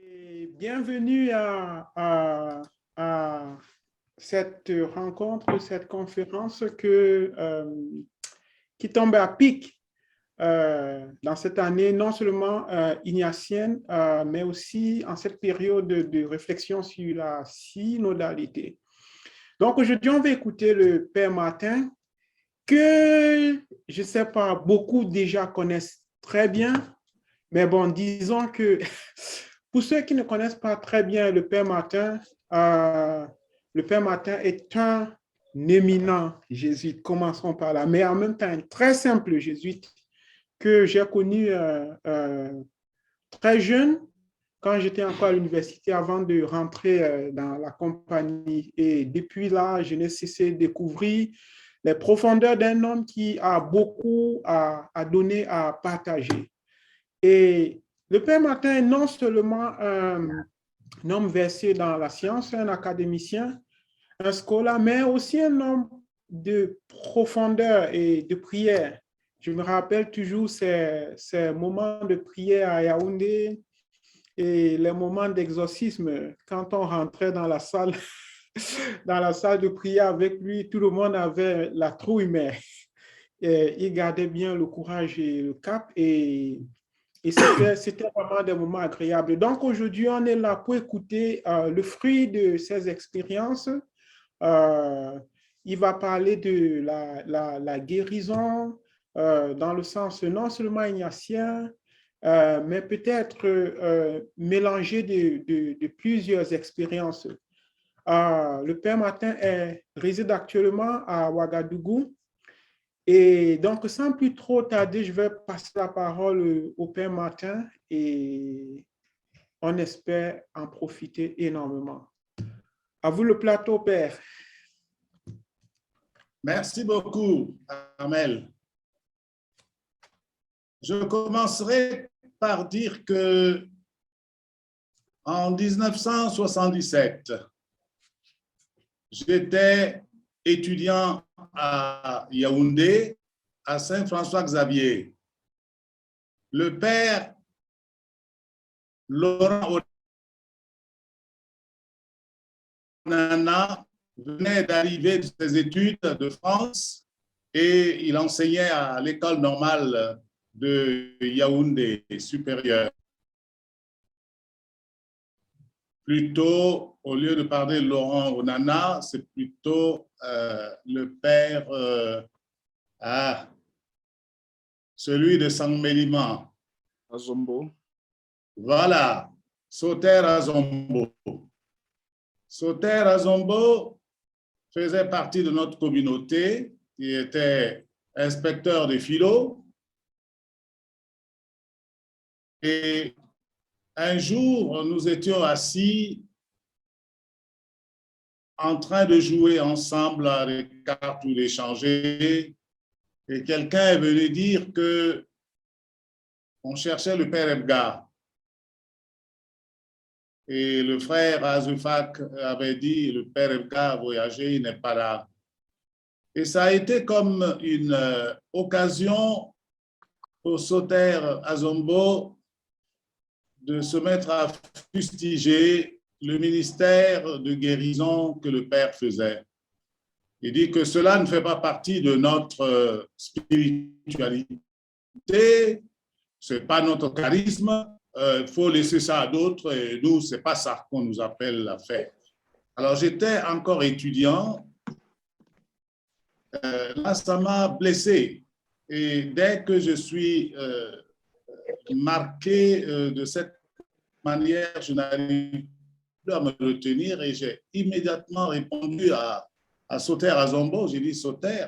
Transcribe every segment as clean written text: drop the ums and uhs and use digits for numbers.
Et bienvenue à cette rencontre, cette conférence qui tombe à pic dans cette année, non seulement ignatienne, mais aussi en cette période de réflexion sur la synodalité. Donc aujourd'hui, on va écouter le Père Martin, que je ne sais pas, beaucoup déjà connaissent très bien, mais bon, disons que pour ceux qui ne connaissent pas très bien le Père Martin est un éminent jésuite, commençons par là, mais en même temps un très simple jésuite que j'ai connu très jeune, quand j'étais encore à l'université, avant de rentrer dans la compagnie. Et depuis là, je n'ai cessé de découvrir les profondeurs d'un homme qui a beaucoup à donner, à partager. Et le Père Martin est non seulement un homme versé dans la science, un académicien, un scolaire, mais aussi un homme de profondeur et de prière. Je me rappelle toujours ces moments de prière à Yaoundé et les moments d'exorcisme quand on rentrait dans la salle, dans la salle de prière avec lui, tout le monde avait la trouille, mais il gardait bien le courage et le cap et c'était vraiment des moments agréables. Donc aujourd'hui, on est là pour écouter le fruit de ces expériences. Il va parler de la guérison dans le sens non seulement ignatien, mais peut-être mélangé de plusieurs expériences. Le Père Martin réside actuellement à Ouagadougou. Et donc, sans plus trop tarder, je vais passer la parole au Père Martin et on espère en profiter énormément. À vous le plateau, Père. Merci beaucoup, Amel. Je commencerai par dire que en 1977, j'étais étudiant à Yaoundé, à Saint-François-Xavier. Le père Laurent Onana venait d'arriver de ses études de France et il enseignait à l'école normale de Yaoundé supérieure. Plutôt, au lieu de parler de Laurent Onana, c'est plutôt le père, celui de Sang-Mélima. Azombo. Voilà, Soter Azombo. Soter Azombo faisait partie de notre communauté, qui était inspecteur de philo. Et un jour, nous étions assis en train de jouer ensemble à des cartes ou d'échanger, et quelqu'un est venu dire qu'on cherchait le père Ebgar. Et le frère Azufak avait dit, le père Ebgar a voyagé, il n'est pas là. Et ça a été comme une occasion pour Soter Azombo de se mettre à fustiger le ministère de guérison que le père faisait. Il dit que cela ne fait pas partie de notre spiritualité, ce n'est pas notre charisme, il faut laisser ça à d'autres et nous, ce n'est pas ça qu'on nous appelle à faire. Alors, j'étais encore étudiant, là, ça m'a blessé. Et dès que je suis marqué de cette manière, je n'arrive plus à me retenir et j'ai immédiatement répondu à Soter Azombo. J'ai dit, Soter,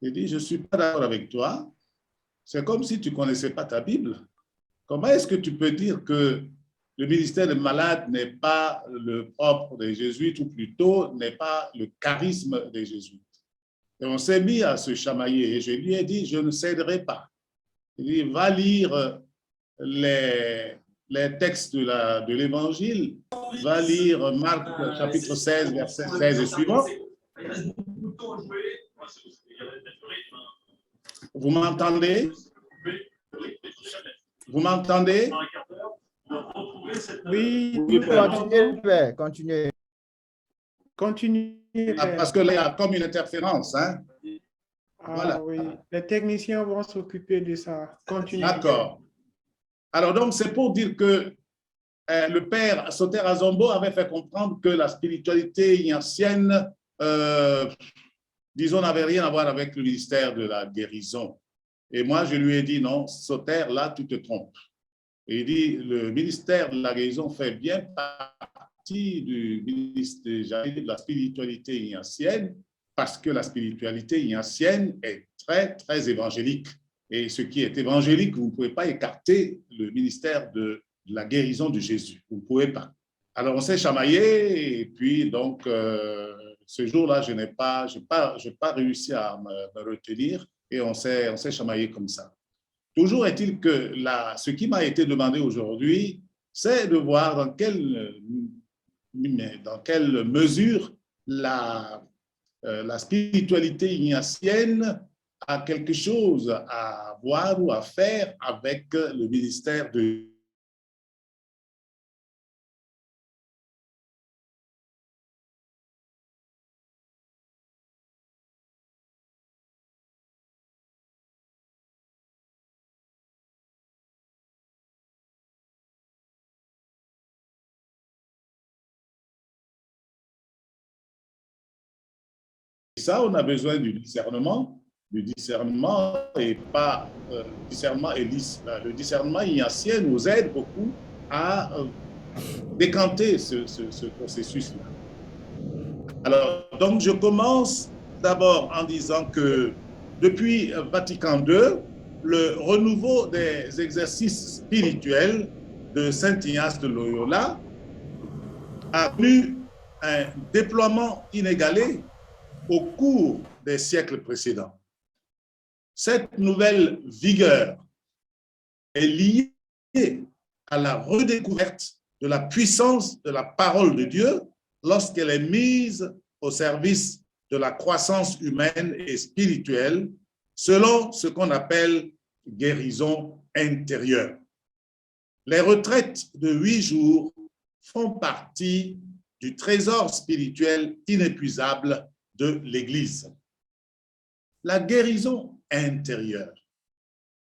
j'ai dit, je ne suis pas d'accord avec toi. C'est comme si tu ne connaissais pas ta Bible. Comment est-ce que tu peux dire que le ministère des malades n'est pas le propre des jésuites ou plutôt n'est pas le charisme des jésuites? Et on s'est mis à se chamailler et je lui ai dit, je ne céderai pas. Il dit, va lire les textes de l'Évangile, va lire Marc chapitre 16, verset 16 et suivant. Vous m'entendez? Vous m'entendez? Oui, Oui, nous Père. t'entendons. Père, continuez. Continuez, Père. Parce que là, il y a comme une interférence. Hein? Ah Voilà. oui, les techniciens vont s'occuper de ça. Continuez. D'accord. Alors, donc, c'est pour dire que le père Soter Azombo avait fait comprendre que la spiritualité ancienne, disons, n'avait rien à voir avec le ministère de la guérison. Et moi, je lui ai dit, non, Soter, là, tu te trompes. Et il dit, le ministère de la guérison fait bien partie du ministère de la spiritualité ancienne, parce que la spiritualité ancienne est très, très évangélique. Et ce qui est évangélique, vous ne pouvez pas écarter le ministère de la guérison de Jésus. Vous ne pouvez pas. Alors, on s'est chamaillé, et puis, donc, ce jour-là, je n'ai pas réussi à me retenir, et on s'est chamaillé comme ça. Toujours est-il que ce qui m'a été demandé aujourd'hui, c'est de voir dans quelle mesure la spiritualité ignatienne a quelque chose à voir ou à faire avec le ministère de ça, on a besoin du discernement et pas discernement et le discernement ignatien nous aide beaucoup à décanter ce processus-là. Alors, donc, je commence d'abord en disant que depuis Vatican II, le renouveau des exercices spirituels de Saint Ignace de Loyola a connu un déploiement inégalé au cours des siècles précédents. Cette nouvelle vigueur est liée à la redécouverte de la puissance de la parole de Dieu lorsqu'elle est mise au service de la croissance humaine et spirituelle selon ce qu'on appelle guérison intérieure. Les retraites de 8 jours font partie du trésor spirituel inépuisable de l'Église. La guérison intérieure.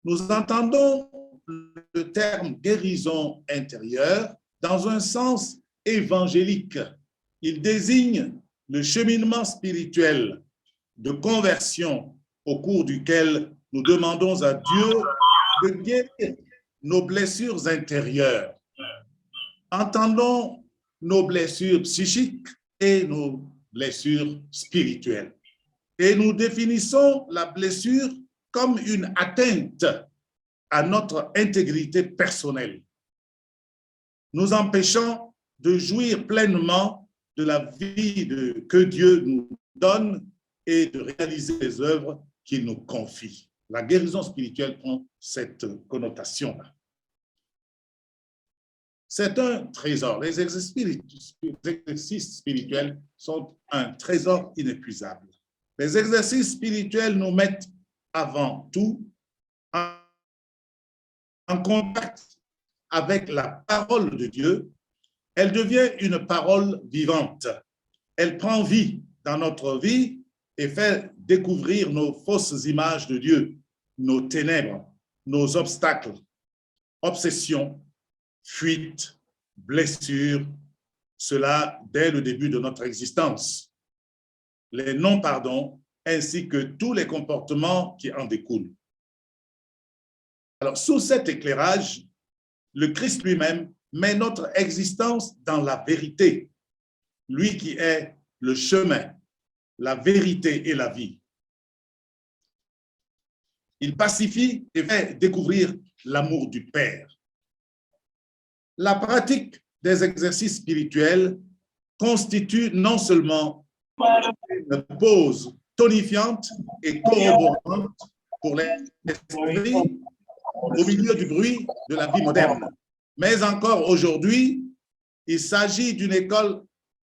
Nous entendons le terme guérison intérieure dans un sens évangélique. Il désigne le cheminement spirituel de conversion au cours duquel nous demandons à Dieu de guérir nos blessures intérieures. Entendons nos blessures psychiques et nos blessures spirituelles. Et nous définissons la blessure comme une atteinte à notre intégrité personnelle, nous empêchant de jouir pleinement de la vie que Dieu nous donne et de réaliser les œuvres qu'il nous confie. La guérison spirituelle prend cette connotation-là. C'est un trésor. Les exercices spirituels sont un trésor inépuisable. Les exercices spirituels nous mettent avant tout en contact avec la parole de Dieu. Elle devient une parole vivante. Elle prend vie dans notre vie et fait découvrir nos fausses images de Dieu, nos ténèbres, nos obstacles, obsessions, fuites, blessures, cela dès le début de notre existence. Les non-pardons ainsi que tous les comportements qui en découlent. Alors, sous cet éclairage, le Christ lui-même met notre existence dans la vérité, lui qui est le chemin, la vérité et la vie. Il pacifie et fait découvrir l'amour du Père. La pratique des exercices spirituels constitue non seulement une pause tonifiante et corroborante pour l'esprit au milieu du bruit de la vie moderne. Mais encore aujourd'hui, il s'agit d'une école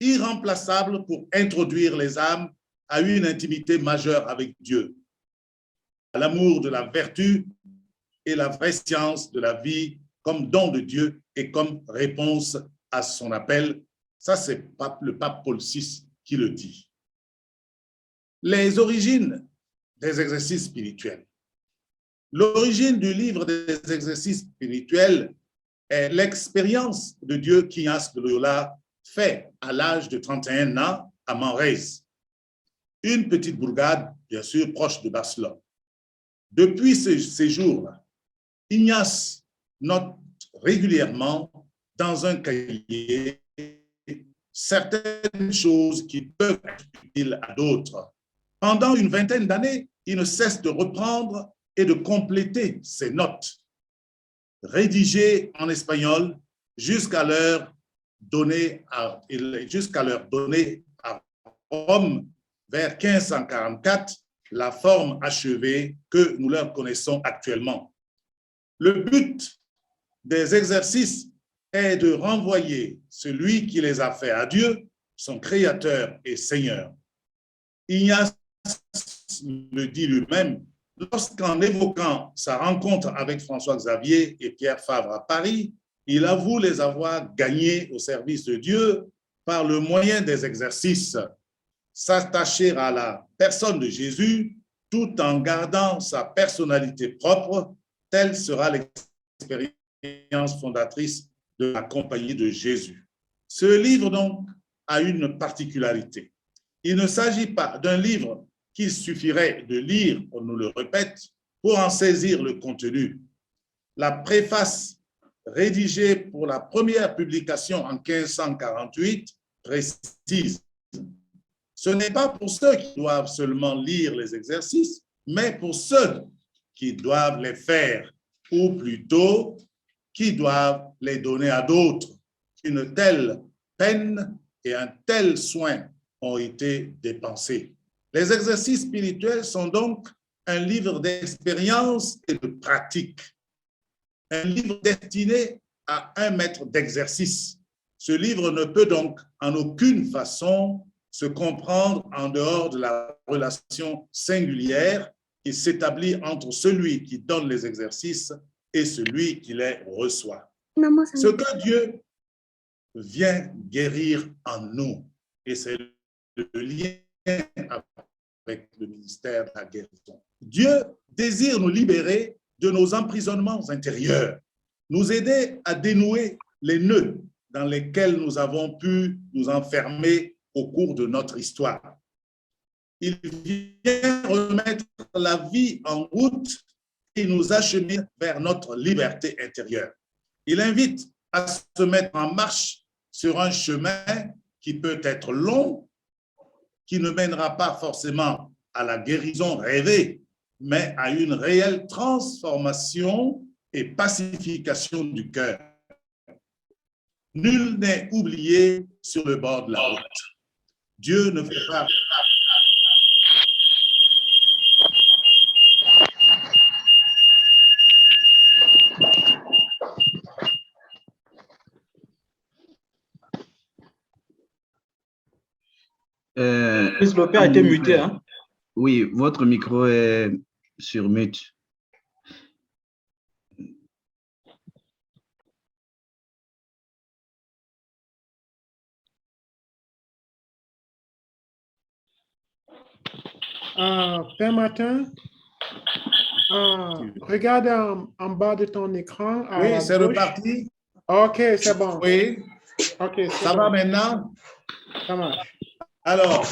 irremplaçable pour introduire les âmes à une intimité majeure avec Dieu, à l'amour de la vertu et la vraie science de la vie comme don de Dieu et comme réponse à son appel. Ça, c'est le pape Paul VI qui le dit. Les origines des exercices spirituels. L'origine du livre des exercices spirituels est l'expérience de Dieu qu'Ignace de Loyola fait à l'âge de 31 ans à Manresa, une petite bourgade, bien sûr, proche de Barcelone. Depuis ces jours-là, Ignace note régulièrement dans un cahier certaines choses qui peuvent être utiles à d'autres. Pendant une vingtaine d'années, il ne cesse de reprendre et de compléter ses notes, rédigées en espagnol jusqu'à leur donner à Rome vers 1544 la forme achevée que nous leur connaissons actuellement. Le but des exercices est de renvoyer celui qui les a faits à Dieu, son Créateur et Seigneur. Ignace le dit lui-même, lorsqu'en évoquant sa rencontre avec François Xavier et Pierre Fabre à Paris, il avoue les avoir gagnés au service de Dieu par le moyen des exercices, s'attacher à la personne de Jésus tout en gardant sa personnalité propre, telle sera l'expérience fondatrice de la Compagnie de Jésus. Ce livre, donc, a une particularité. Il ne s'agit pas d'un livre qu'il suffirait de lire, on nous le répète, pour en saisir le contenu. La préface rédigée pour la première publication en 1548 précise: ce n'est pas pour ceux qui doivent seulement lire les exercices, mais pour ceux qui doivent les faire, ou plutôt qui doivent les donner à d'autres. Une telle peine et un tel soin ont été dépensés. Les exercices spirituels sont donc un livre d'expérience et de pratique, un livre destiné à un maître d'exercice. Ce livre ne peut donc en aucune façon se comprendre en dehors de la relation singulière qui s'établit entre celui qui donne les exercices et celui qui les reçoit. Ce que Dieu vient guérir en nous, et c'est le lien avec le ministère de la guérison. Dieu désire nous libérer de nos emprisonnements intérieurs, nous aider à dénouer les nœuds dans lesquels nous avons pu nous enfermer au cours de notre histoire. Il vient remettre la vie en route et nous achemine vers notre liberté intérieure. Il invite à se mettre en marche sur un chemin qui peut être long, qui ne mènera pas forcément à la guérison rêvée, mais à une réelle transformation et pacification du cœur. Nul n'est oublié sur le bord de la route. Dieu ne fait pas... Le père a été muté, hein? Oui, votre micro est sur mute. Père Martin, regarde en bas de ton écran. Oui, c'est reparti. OK, c'est bon. Oui. OK, ça va maintenant? Ça marche. Alors,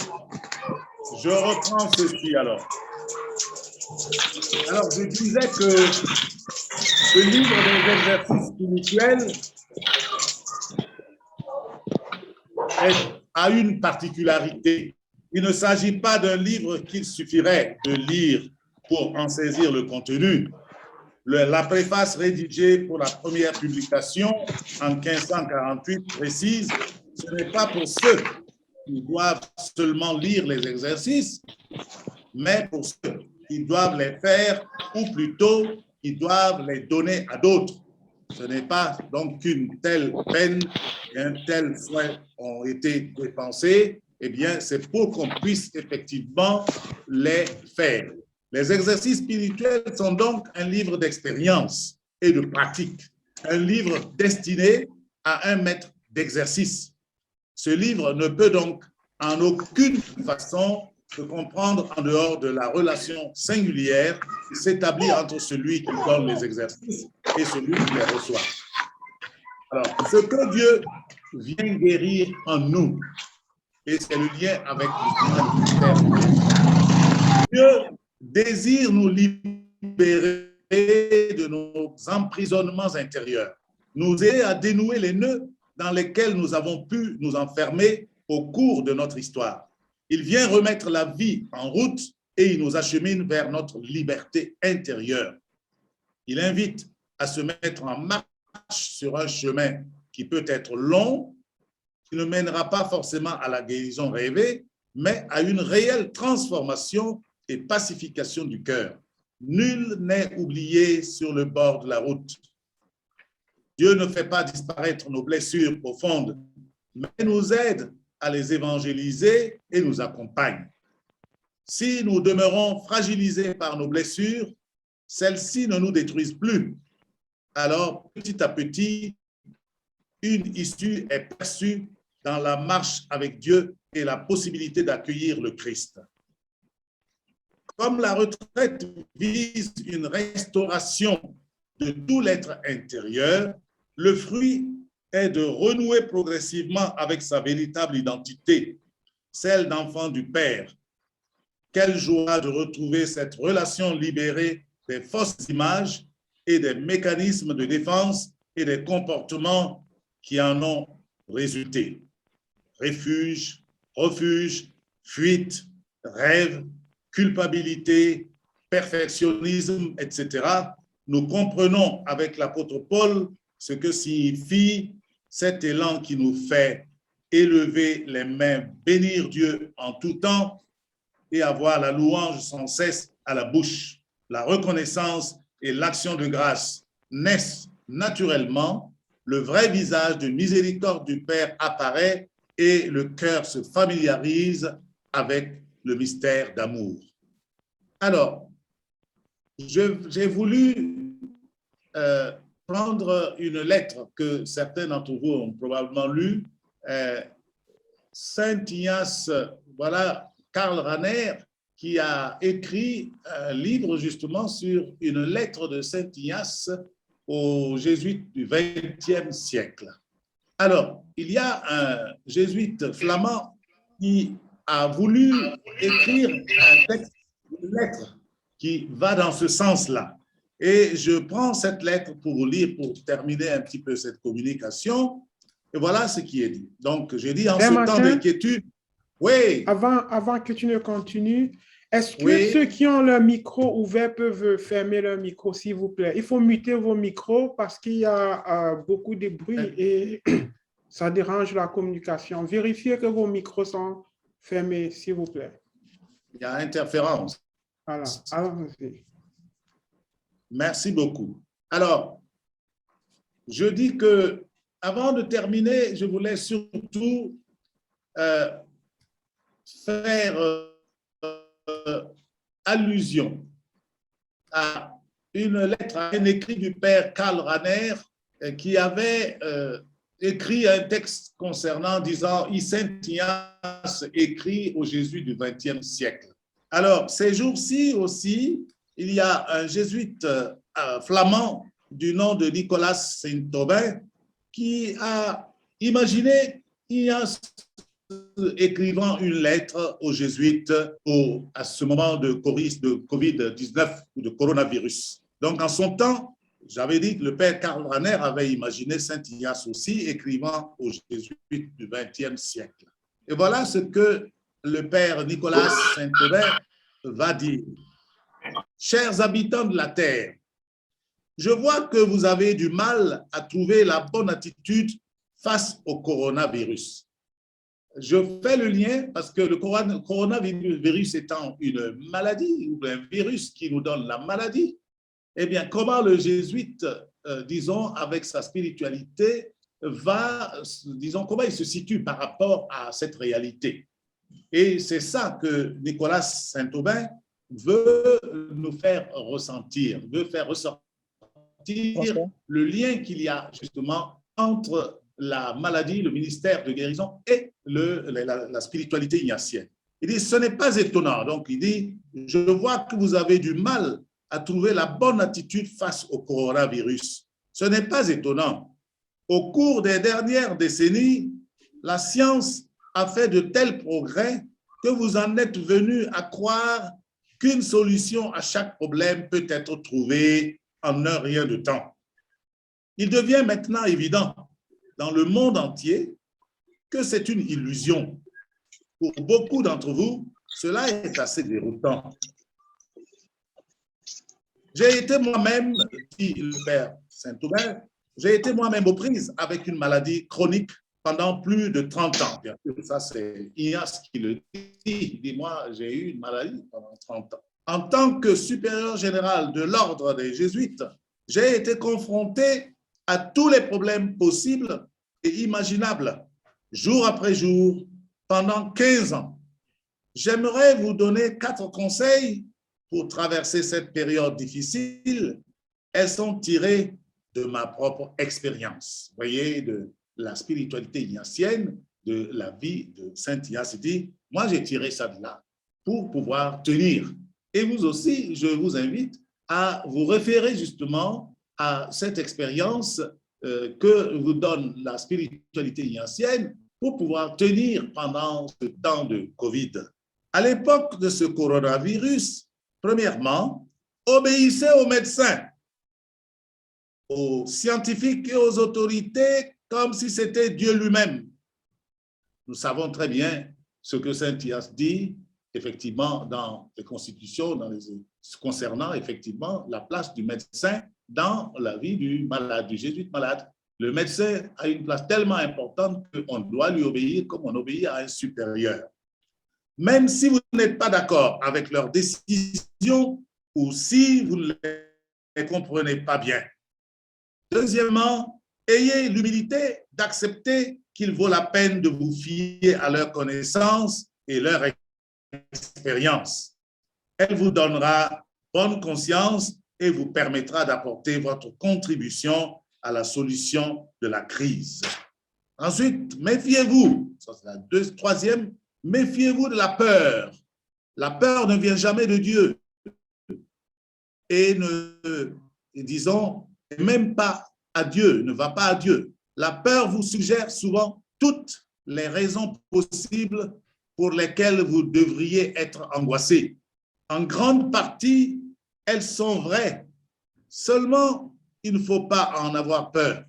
je reprends ceci alors. Alors, je disais que le livre des exercices spirituels a une particularité. Il ne s'agit pas d'un livre qu'il suffirait de lire pour en saisir le contenu. La préface rédigée pour la première publication en 1548 précise: ce n'est pas pour ceux qui doivent seulement lire les exercices, mais pour ceux qui doivent les faire, ou plutôt qui doivent les donner à d'autres. Ce n'est pas donc qu'une telle peine et un tel soin ont été dépensés, eh bien, c'est pour qu'on puisse effectivement les faire. Les exercices spirituels sont donc un livre d'expérience et de pratique. un livre destiné à un maître d'exercice. Ce livre ne peut donc en aucune façon se comprendre en dehors de la relation singulière qui s'établit entre celui qui donne les exercices et celui qui les reçoit. Alors, ce que Dieu vient guérir en nous, et c'est le lien avec le Dieu désire nous libérer de nos emprisonnements intérieurs, nous aider à dénouer les nœuds dans lesquels nous avons pu nous enfermer au cours de notre histoire. Il vient remettre la vie en route et il nous achemine vers notre liberté intérieure. Il invite à se mettre en marche sur un chemin qui peut être long, qui ne mènera pas forcément à la guérison rêvée, mais à une réelle transformation et pacification du cœur. Nul n'est oublié sur le bord de la route. Dieu ne fait pas disparaître nos blessures profondes, mais nous aide à les évangéliser et nous accompagne. Si nous demeurons fragilisés par nos blessures, celles-ci ne nous détruisent plus. Alors, petit à petit, une issue est perçue dans la marche avec Dieu et la possibilité d'accueillir le Christ. Comme la retraite vise une restauration de tout l'être intérieur, le fruit est de renouer progressivement avec sa véritable identité, celle d'enfant du Père. Quelle joie de retrouver cette relation libérée des fausses images et des mécanismes de défense et des comportements qui en ont résulté. Refuge, refuge, fuite, rêve, culpabilité, perfectionnisme, etc. Nous comprenons avec l'apôtre Paul ce que signifie cet élan qui nous fait élever les mains, bénir Dieu en tout temps et avoir la louange sans cesse à la bouche. La reconnaissance et l'action de grâce naissent naturellement, le vrai visage de miséricorde du Père apparaît et le cœur se familiarise avec le mystère d'amour. Alors, j'ai voulu prendre une lettre que certains d'entre vous ont probablement lue. Saint Ignace, voilà, Karl Rahner, qui a écrit un livre justement sur une lettre de Saint Ignace aux jésuites du XXe siècle. Alors, il y a un jésuite flamand qui a voulu écrire un texte, une lettre qui va dans ce sens-là. Et je prends cette lettre pour vous lire, pour terminer un petit peu cette communication. Et voilà ce qui est dit. Donc, j'ai dit en ce temps d'inquiétude, oui. Avant que tu ne continues, est-ce que ceux qui ont leur micro ouvert peuvent fermer leur micro, s'il vous plaît? Il faut muter vos micros parce qu'il y a beaucoup de bruit et ça dérange la communication. Vérifiez que vos micros sont fermés, s'il vous plaît. Il y a interférence. Voilà. Allons-y. Merci beaucoup. Alors, je dis que avant de terminer, je voulais surtout faire allusion à une lettre, à un écrit du père Karl Rahner qui avait écrit un texte concernant, disant, Saint Ignace écrit aux jésuites du XXe siècle. Alors, ces jours-ci aussi, il y a un jésuite flamand du nom de Nicolas Saint-Aubin qui a imaginé Ignace écrivant une lettre aux jésuites à ce moment de Covid-19 ou de coronavirus. Donc, en son temps, j'avais dit que le père Karl Rahner avait imaginé Saint Ignace aussi écrivant aux jésuites du XXe siècle. Et voilà ce que le père Nicolas Saint-Aubin va dire. Chers habitants de la terre, je vois que vous avez du mal à trouver la bonne attitude face au coronavirus. Je fais le lien parce que le coronavirus étant une maladie ou un virus qui nous donne la maladie, eh bien, comment le jésuite, disons, avec sa spiritualité, comment il se situe par rapport à cette réalité. Et c'est ça que Nicolas Saint-Aubin veut nous faire ressentir, veut faire ressortir ressentir le lien qu'il y a justement entre la maladie, le ministère de guérison et la spiritualité ignatienne. Il dit, ce n'est pas étonnant. Donc, il dit, je vois que vous avez du mal à trouver la bonne attitude face au coronavirus. Ce n'est pas étonnant. Au cours des dernières décennies, la science a fait de tels progrès que vous en êtes venus à croire qu'une solution à chaque problème peut être trouvée en un rien de temps. Il devient maintenant évident dans le monde entier que c'est une illusion. Pour beaucoup d'entre vous, cela est assez déroutant. J'ai été moi-même, dit le père Saint-Omer, j'ai été moi-même aux prises avec une maladie chronique pendant plus de 30 ans. Bien sûr, ça c'est Ignace qui le dit. Il dit, moi, j'ai eu une maladie pendant 30 ans. En tant que supérieur général de l'ordre des Jésuites, j'ai été confronté à tous les problèmes possibles et imaginables, jour après jour, pendant 15 ans. J'aimerais vous donner 4 conseils pour traverser cette période difficile. Elles sont tirées de ma propre expérience. Vous voyez, de la spiritualité ignatienne, de la vie de Saint Ignace. Moi, j'ai tiré ça de là pour pouvoir tenir. Et vous aussi, je vous invite à vous référer justement à cette expérience que vous donne la spiritualité ignatienne pour pouvoir tenir pendant ce temps de Covid. À l'époque de ce coronavirus, premièrement, obéissez aux médecins, aux scientifiques et aux autorités comme si c'était Dieu lui-même. Nous savons très bien ce que Saint Ignace dit, effectivement, dans les constitutions, concernant effectivement la place du médecin dans la vie du malade, du jésuite malade. Le médecin a une place tellement importante qu'on doit lui obéir comme on obéit à un supérieur. Même si vous n'êtes pas d'accord avec leurs décisions ou si vous ne les comprenez pas bien. Deuxièmement, ayez l'humilité d'accepter qu'il vaut la peine de vous fier à leur connaissance et leur expérience. Elle vous donnera bonne conscience et vous permettra d'apporter votre contribution à la solution de la crise. Ensuite, méfiez-vous, ça c'est la troisième, méfiez-vous de la peur. La peur ne vient jamais de Dieu et disons, même pas à Dieu, ne va pas à Dieu. La peur vous suggère souvent toutes les raisons possibles pour lesquelles vous devriez être angoissé. En grande partie, elles sont vraies. Seulement, il ne faut pas en avoir peur.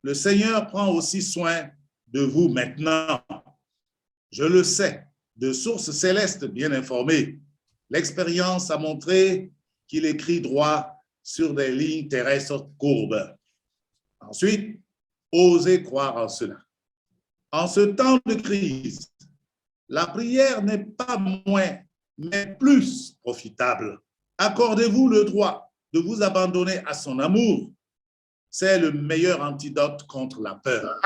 Le Seigneur prend aussi soin de vous maintenant. Je le sais, de sources célestes bien informées. L'expérience a montré qu'il écrit droit sur des lignes terrestres courbes. Ensuite, osez croire en cela. En ce temps de crise, la prière n'est pas moins, mais plus profitable. Accordez-vous le droit de vous abandonner à son amour. C'est le meilleur antidote contre la peur.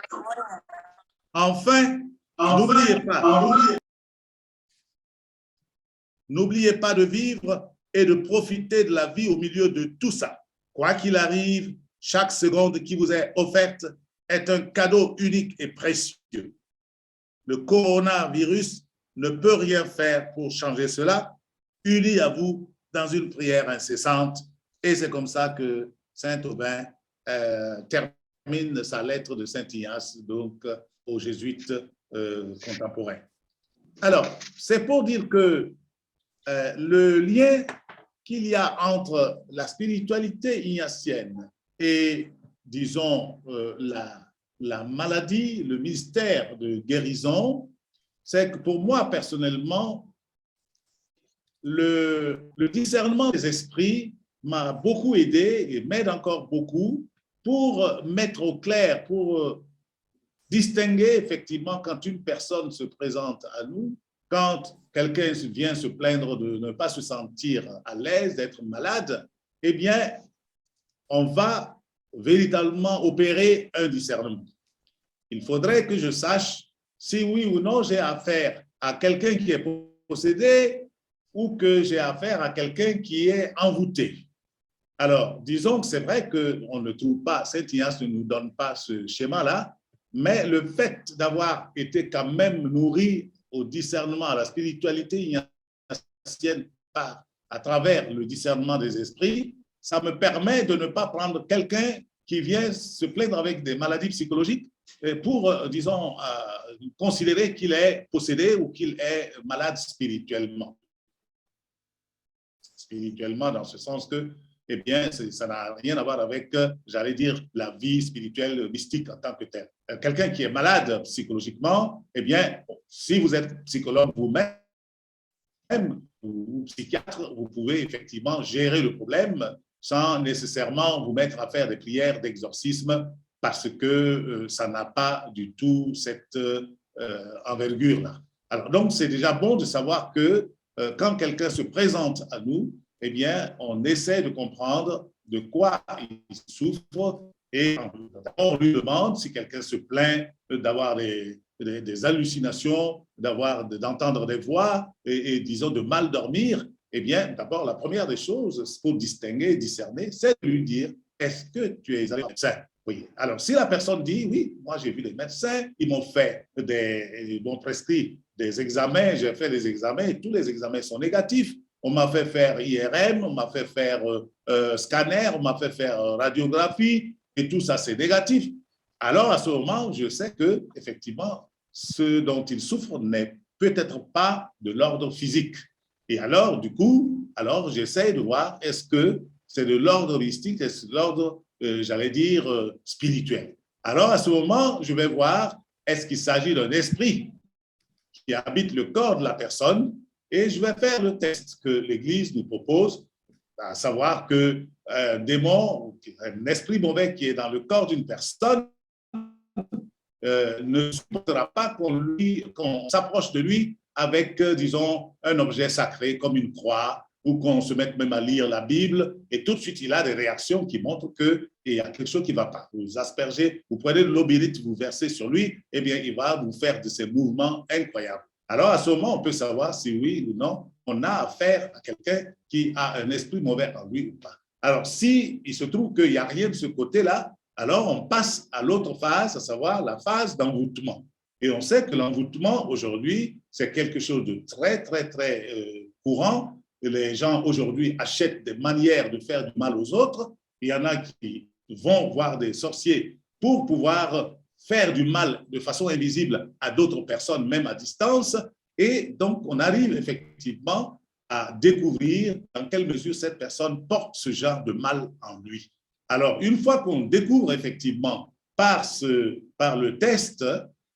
Enfin, n'oubliez pas de vivre et de profiter de la vie au milieu de tout ça. Quoi qu'il arrive, chaque seconde qui vous est offerte est un cadeau unique et précieux. Le coronavirus ne peut rien faire pour changer cela. Unis à vous dans une prière incessante. Et c'est comme ça que Saint Aubin termine sa lettre de Saint Ignace, donc aux jésuites contemporains. Alors, c'est pour dire que le lien qu'il y a entre la spiritualité ignatienne et, disons, la maladie, le mystère de guérison, c'est que pour moi, personnellement, le discernement des esprits m'a beaucoup aidé et m'aide encore beaucoup pour mettre au clair, pour distinguer effectivement quand une personne se présente à nous, quand quelqu'un vient se plaindre de ne pas se sentir à l'aise, d'être malade, eh bien, on va véritablement opérer un discernement. Il faudrait que je sache si oui ou non j'ai affaire à quelqu'un qui est possédé ou que j'ai affaire à quelqu'un qui est envoûté. Alors, disons que c'est vrai qu'on ne trouve pas, Saint Ignace ne nous donne pas ce schéma-là, mais le fait d'avoir été quand même nourri au discernement, à la spiritualité ignatienne à travers le discernement des esprits, ça me permet de ne pas prendre quelqu'un qui vient se plaindre avec des maladies psychologiques pour, disons, considérer qu'il est possédé ou qu'il est malade spirituellement. Spirituellement, dans ce sens que, eh bien, ça n'a rien à voir avec, j'allais dire, la vie spirituelle mystique en tant que telle. Quelqu'un qui est malade psychologiquement, eh bien, si vous êtes psychologue vous-même ou psychiatre, vous pouvez effectivement gérer le problème sans nécessairement vous mettre à faire des prières d'exorcisme parce que ça n'a pas du tout cette envergure-là. Alors, donc, c'est déjà bon de savoir que quand quelqu'un se présente à nous, eh bien, on essaie de comprendre de quoi il souffre et on lui demande si quelqu'un se plaint d'avoir des hallucinations, d'entendre des voix et, disons, de mal dormir. Eh bien, d'abord, la première des choses pour distinguer, discerner, c'est de lui dire, est-ce que tu es allé au médecin? Oui. Alors, si la personne dit, oui, moi j'ai vu des médecins, ils m'ont prescrit des examens, j'ai fait des examens et tous les examens sont négatifs. On m'a fait faire IRM, on m'a fait faire scanner, on m'a fait faire radiographie et tout ça c'est négatif. Alors à ce moment, je sais que effectivement, ce dont il souffre n'est peut-être pas de l'ordre physique. Et alors, du coup, alors j'essaie de voir est-ce que c'est de l'ordre mystique, est-ce de l'ordre, j'allais dire, spirituel. Alors à ce moment, je vais voir est-ce qu'il s'agit d'un esprit qui habite le corps de la personne et je vais faire le test que l'Église nous propose, à savoir qu'un démon, un esprit mauvais qui est dans le corps d'une personne ne supportera pas qu'on s'approche de lui avec, disons, un objet sacré comme une croix ou qu'on se mette même à lire la Bible et tout de suite il a des réactions qui montrent qu'il y a quelque chose qui ne va pas. Vous aspergez, vous prenez de l'eau bénite, vous versez sur lui, eh bien il va vous faire de ces mouvements incroyables. Alors, à ce moment, on peut savoir si oui ou non, on a affaire à quelqu'un qui a un esprit mauvais en lui ou pas. Alors, si il se trouve qu'il n'y a rien de ce côté-là, alors on passe à l'autre phase, à savoir la phase d'envoûtement. Et on sait que l'envoûtement, aujourd'hui, c'est quelque chose de très, très, très courant. Les gens, aujourd'hui, achètent des manières de faire du mal aux autres. Il y en a qui vont voir des sorciers pour pouvoir faire du mal de façon invisible à d'autres personnes, même à distance. Et donc, on arrive effectivement à découvrir dans quelle mesure cette personne porte ce genre de mal en lui. Alors, une fois qu'on découvre effectivement par le test,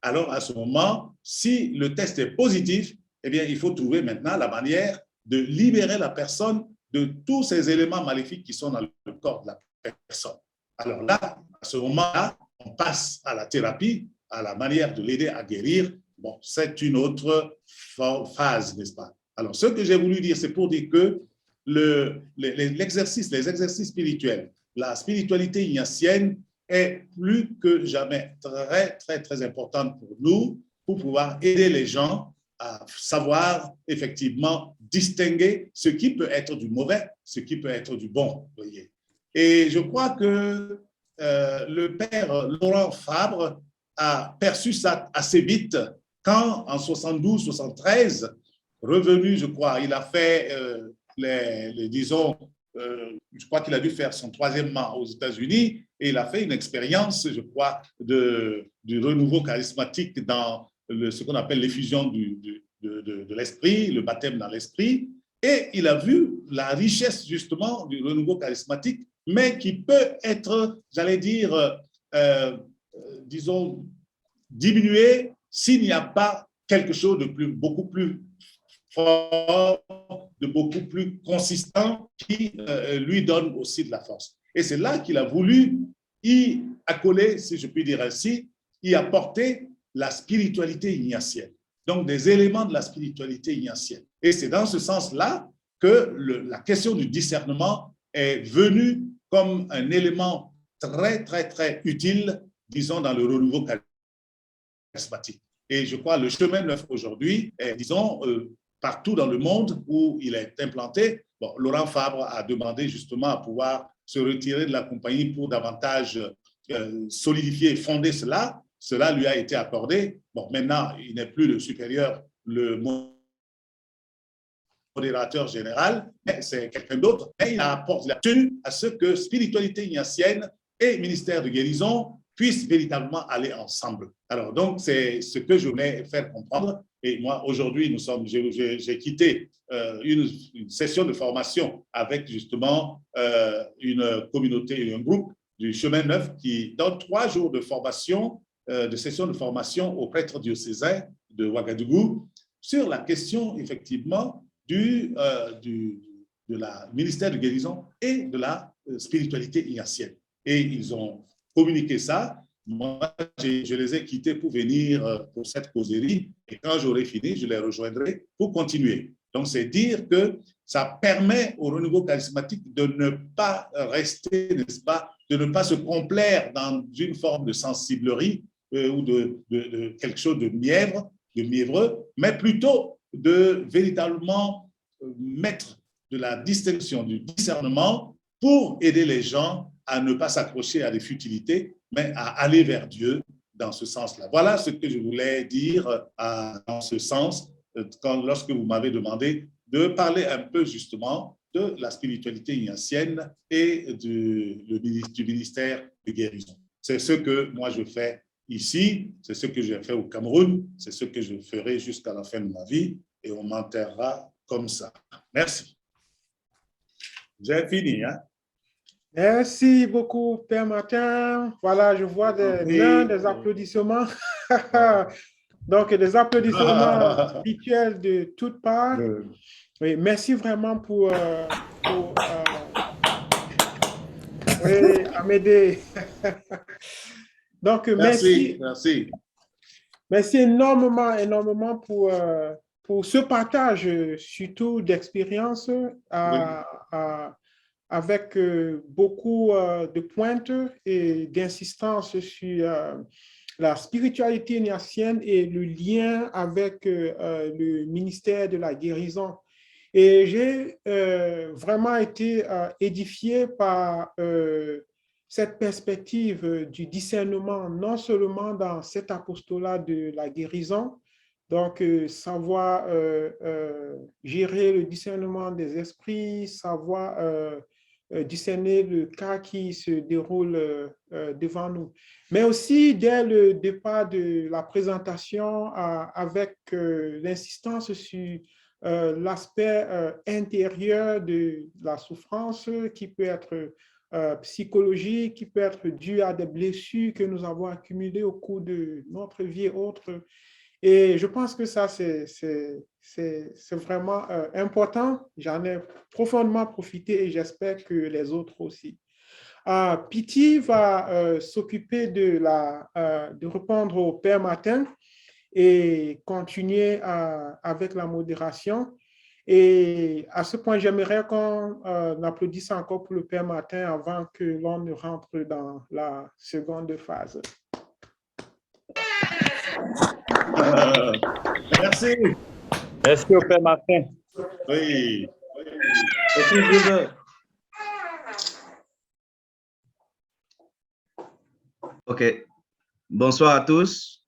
alors à ce moment, si le test est positif, eh bien, il faut trouver maintenant la manière de libérer la personne de tous ces éléments maléfiques qui sont dans le corps de la personne. Alors là, à ce moment-là, on passe à la thérapie, à la manière de l'aider à guérir. Bon, c'est une autre phase, n'est-ce pas? Alors, ce que j'ai voulu dire, c'est pour dire que les exercices spirituels, la spiritualité ignatienne est plus que jamais très, très, très importante pour nous, pour pouvoir aider les gens à savoir effectivement distinguer ce qui peut être du mauvais, ce qui peut être du bon. Voyez. Et je crois que le père Laurent Fabre a perçu ça assez vite quand, en 72-73, revenu, je crois, il a fait disons, je crois qu'il a dû faire son 3e mandat aux États-Unis et il a fait une expérience, je crois, du renouveau charismatique dans ce qu'on appelle l'effusion de l'esprit, le baptême dans l'esprit, et il a vu la richesse justement du renouveau charismatique, mais qui peut être, j'allais dire, disons, diminué s'il n'y a pas quelque chose de beaucoup plus fort, de beaucoup plus consistant qui lui donne aussi de la force. Et c'est là qu'il a voulu y accoler, si je puis dire ainsi, y apporter la spiritualité ignatienne. Donc, des éléments de la spiritualité ignatienne. Et c'est dans ce sens-là que la question du discernement est venue comme un élément très, très, très utile, disons, dans le renouveau charismatique. Et je crois que le chemin neuf aujourd'hui est, disons, partout dans le monde où il est implanté. Bon, Laurent Fabre a demandé justement à pouvoir se retirer de la compagnie pour davantage solidifier et fonder cela. Cela lui a été accordé. Bon, maintenant, il n'est plus le supérieur, le modérateur général, mais c'est quelqu'un d'autre. Mais il a tenu à ce que spiritualité ignatienne et ministère de guérison puissent véritablement aller ensemble. Alors, donc, c'est ce que je voulais faire comprendre. Et moi, aujourd'hui, j'ai quitté une session de formation avec justement une communauté, un groupe du Chemin Neuf qui donne 3 jours de formation, de session de formation aux prêtres diocésains de Ouagadougou sur la question, effectivement, du ministère de guérison et de la spiritualité ignatienne. Et ils ont communiqué ça. Moi, je les ai quittés pour venir pour cette causerie. Et quand j'aurai fini, je les rejoindrai pour continuer. Donc, c'est dire que ça permet au renouveau charismatique de ne pas rester, n'est-ce pas, de ne pas se complaire dans une forme de sensiblerie ou de quelque chose de mièvreux, mais plutôt de véritablement mettre de la distinction, du discernement pour aider les gens à ne pas s'accrocher à des futilités, mais à aller vers Dieu dans ce sens-là. Voilà ce que je voulais dire dans ce sens, lorsque vous m'avez demandé de parler un peu justement de la spiritualité ignatienne et du ministère de guérison. C'est ce que moi je fais ici, c'est ce que j'ai fait au Cameroun, c'est ce que je ferai jusqu'à la fin de ma vie et on m'enterrera comme ça. Merci. J'ai fini, hein? Merci beaucoup, Père Martin. Voilà, je vois des applaudissements. Donc, des applaudissements habituels de toutes parts. Oui, merci vraiment pour m'aider. Donc, merci. Merci énormément pour ce partage, surtout d'expérience avec beaucoup de pointes et d'insistance sur la spiritualité ignatienne et le lien avec le ministère de la guérison. Et j'ai vraiment été édifié par cette perspective du discernement, non seulement dans cet apostolat de la guérison, donc savoir gérer le discernement des esprits, savoir discerner le cas qui se déroule devant nous. Mais aussi, dès le départ de la présentation, avec l'insistance sur l'aspect intérieur de la souffrance qui peut être psychologique, qui peut être due à des blessures que nous avons accumulées au cours de notre vie et autres. Et je pense que ça, c'est vraiment important. J'en ai profondément profité et j'espère que les autres aussi. Piti va s'occuper de répondre au Père Martin et continuer avec la modération. Et à ce point, j'aimerais qu'on applaudisse encore pour le Père Martin avant que l'on ne rentre dans la seconde phase. Merci. Merci au Père Martin. Oui. Merci, Gilbert. OK. Bonsoir à tous.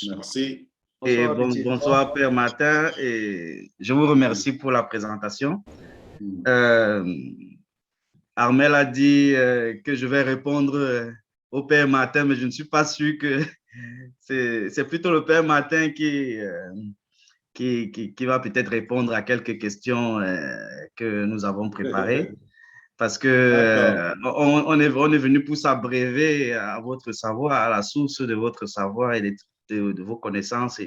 Merci. Et bonsoir, Père Martin. Et je vous remercie pour la présentation. Armel a dit que je vais répondre au Père Martin, mais je ne suis pas sûr que c'est plutôt le Père Martin qui va peut-être répondre à quelques questions que nous avons préparées. Parce que on est venu pour s'abreuver à votre savoir, à la source de votre savoir et de vos connaissances.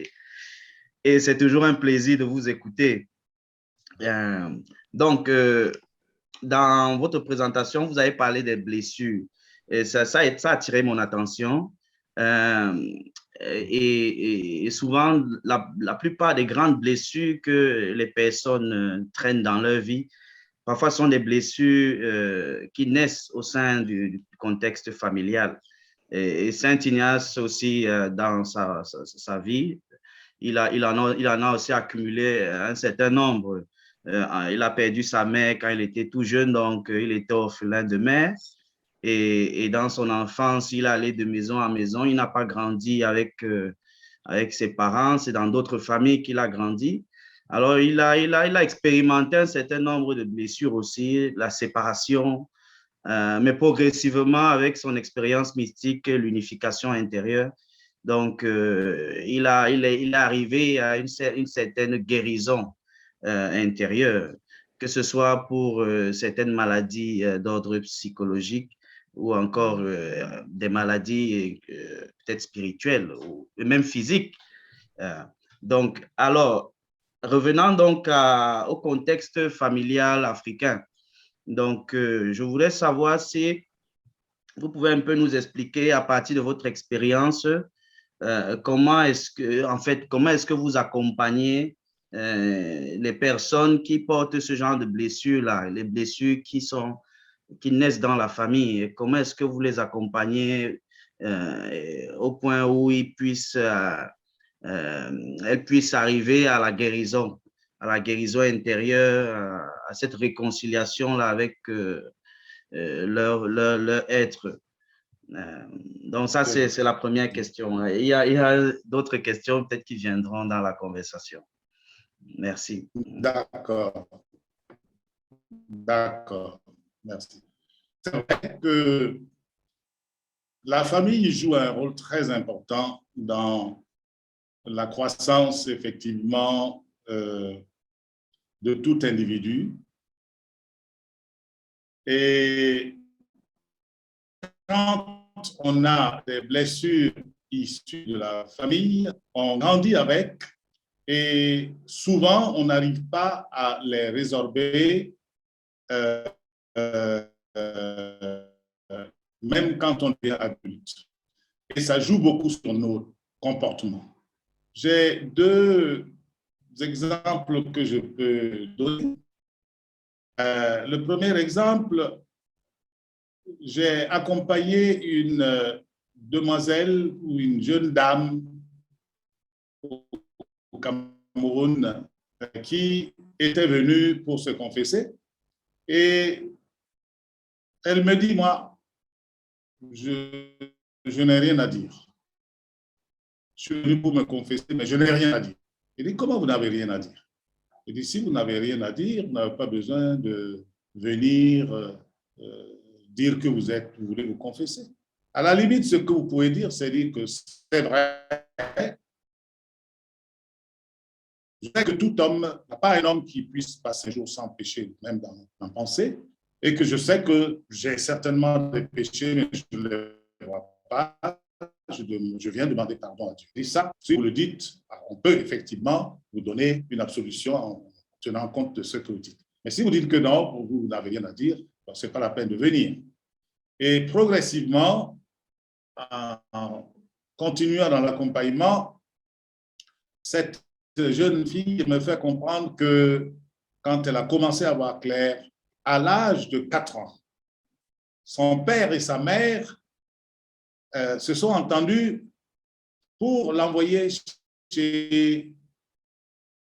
Et c'est toujours un plaisir de vous écouter. Donc, dans votre présentation, vous avez parlé des blessures. Et ça a attiré mon attention. Et souvent, la plupart des grandes blessures que les personnes traînent dans leur vie, parfois sont des blessures qui naissent au sein du contexte familial. Et Saint Ignace aussi, dans sa vie, il en a aussi accumulé un certain nombre il a perdu sa mère quand il était tout jeune, donc il était orphelin de mère. Et dans son enfance, il allait de maison en maison. Il n'a pas grandi avec ses parents. C'est dans d'autres familles qu'il a grandi. Alors, il a expérimenté un certain nombre de blessures aussi, la séparation, mais progressivement, avec son expérience mystique, l'unification intérieure. Donc, il est arrivé à une certaine guérison intérieure, que ce soit pour certaines maladies d'ordre psychologique ou encore des maladies peut-être spirituelles ou même physiques. Donc, alors, revenant donc au contexte familial africain, donc je voulais savoir si vous pouvez un peu nous expliquer à partir de votre expérience comment est-ce que vous accompagnez les personnes qui portent ce genre de blessures-là, les blessures qui naissent dans la famille, et comment est-ce que vous les accompagnez au point où elles puissent arriver à la guérison intérieure, à cette réconciliation-là avec leur être. Donc ça, c'est la première question. Il y a d'autres questions peut-être qui viendront dans la conversation. Merci. D'accord. Merci. C'est vrai que la famille joue un rôle très important dans la croissance, effectivement, de tout individu. Et quand on a des blessures issues de la famille, on grandit avec, et souvent, on n'arrive pas à les résorber, même quand on est adulte. Et ça joue beaucoup sur nos comportements. J'ai deux exemples que je peux donner. Le premier exemple, j'ai accompagné une demoiselle ou une jeune dame au Cameroun qui était venue pour se confesser, et elle me dit, moi, je n'ai rien à dire. Je suis venu pour me confesser, mais je n'ai rien à dire. Il dit, comment vous n'avez rien à dire? Il dit, si vous n'avez rien à dire, vous n'avez pas besoin de venir dire que vous voulez vous confesser. À la limite, ce que vous pouvez dire, c'est dire que c'est vrai. Je sais que tout homme, il n'y a pas un homme qui puisse passer un jour sans péché, même dans ma pensée, et que je sais que j'ai certainement des péchés, mais je ne les vois pas. Je viens demander pardon à Dieu. Et ça, si vous le dites, on peut effectivement vous donner une absolution en tenant compte de ce que vous dites. Mais si vous dites que non, pour vous, vous n'avez rien à dire, ce n'est pas la peine de venir. Et progressivement, en continuant dans l'accompagnement, cette jeune fille me fait comprendre que quand elle a commencé à voir clair, à l'âge de 4 ans, son père et sa mère se sont entendus pour l'envoyer chez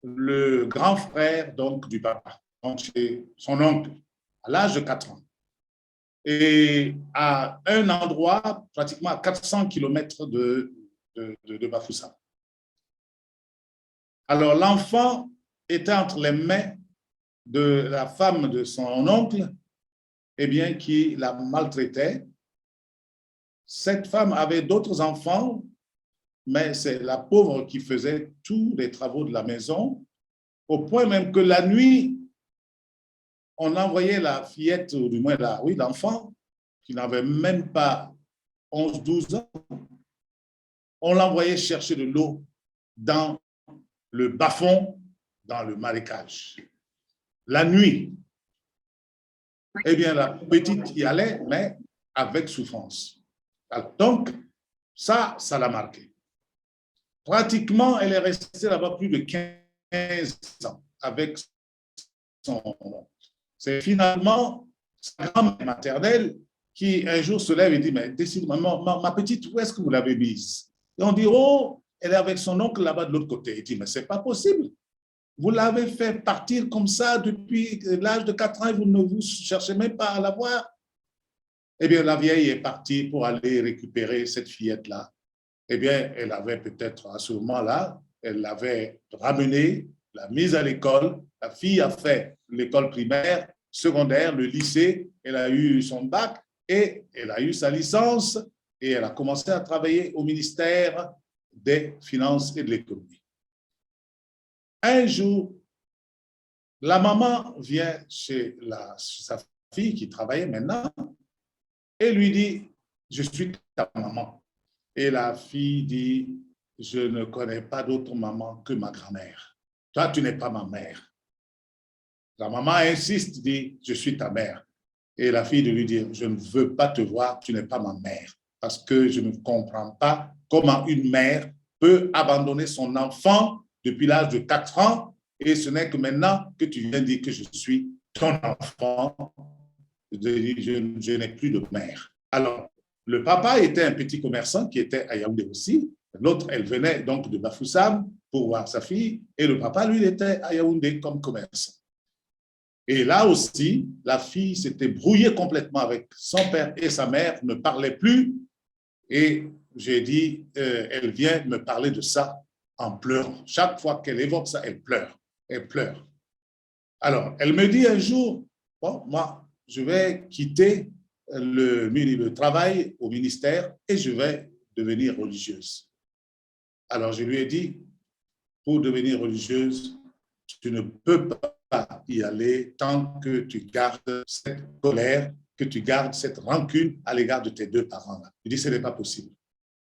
le grand frère donc, du papa, donc chez son oncle, à l'âge de 4 ans. Et à un endroit, pratiquement à 400 km de Bafoussam. Alors, l'enfant était entre les mains de la femme de son oncle, eh bien, qui la maltraitait. Cette femme avait d'autres enfants, mais c'est la pauvre qui faisait tous les travaux de la maison, au point même que la nuit, on envoyait la fillette, ou du moins l'enfant, qui n'avait même pas 11-12 ans, on l'envoyait chercher de l'eau dans le bas-fond, dans le marécage. La nuit, eh bien, la petite y allait, mais avec souffrance. Alors, donc, ça l'a marqué. Pratiquement, elle est restée là-bas plus de 15 ans avec son oncle. C'est finalement sa grand-mère maternelle qui un jour se lève et dit, mais décidément, ma petite, où est-ce que vous l'avez mise? Et on dit, oh, elle est avec son oncle là-bas de l'autre côté. Il dit, mais ce n'est pas possible. Vous l'avez fait partir comme ça depuis l'âge de 4 ans et vous ne vous cherchez même pas à la voir. Eh bien, la vieille est partie pour aller récupérer cette fillette-là. Eh bien, elle avait peut-être à ce moment-là, elle l'avait ramenée, l'a mise à l'école. La fille a fait l'école primaire, secondaire, le lycée. Elle a eu son bac et elle a eu sa licence et elle a commencé à travailler au ministère des Finances et de l'Économie. Un jour, la maman vient chez sa fille qui travaillait maintenant et lui dit, je suis ta maman. Et la fille dit, je ne connais pas d'autre maman que ma grand-mère. Toi, tu n'es pas ma mère. La maman insiste, dit, je suis ta mère. Et la fille de lui dire, je ne veux pas te voir, tu n'es pas ma mère. Parce que je ne comprends pas comment une mère peut abandonner son enfant depuis l'âge de 4 ans et ce n'est que maintenant que tu viens dire que je suis ton enfant. Je n'ai plus de mère. Alors, le papa était un petit commerçant qui était à Yaoundé aussi. L'autre, elle venait donc de Bafoussam pour voir sa fille. Et le papa, lui, il était à Yaoundé comme commerçant. Et là aussi, la fille s'était brouillée complètement avec son père et sa mère, ne parlait plus. Et j'ai dit, elle vient me parler de ça en pleurant. Chaque fois qu'elle évoque ça, elle pleure. Elle pleure. Alors, elle me dit un jour, bon, moi, je vais quitter le travail au ministère et je vais devenir religieuse. Alors, je lui ai dit, pour devenir religieuse, tu ne peux pas y aller tant que tu gardes cette colère, que tu gardes cette rancune à l'égard de tes 2 parents-là. Je dis, ce n'est pas possible.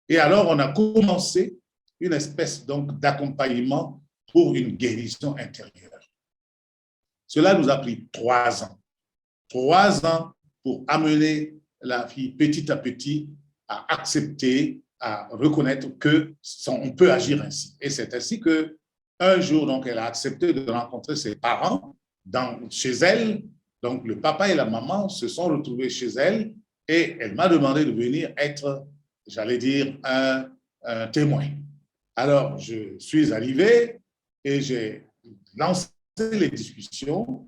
Et alors, on a commencé une espèce donc d'accompagnement pour une guérison intérieure. Cela nous a pris 3 ans. 3 ans pour amener la fille petit à petit à accepter, à reconnaître qu'on peut agir ainsi. Et c'est ainsi qu'un jour, donc, elle a accepté de rencontrer ses parents chez elle. Donc, le papa et la maman se sont retrouvés chez elle et elle m'a demandé de venir être, j'allais dire, un témoin. Alors, je suis arrivé et j'ai lancé les discussions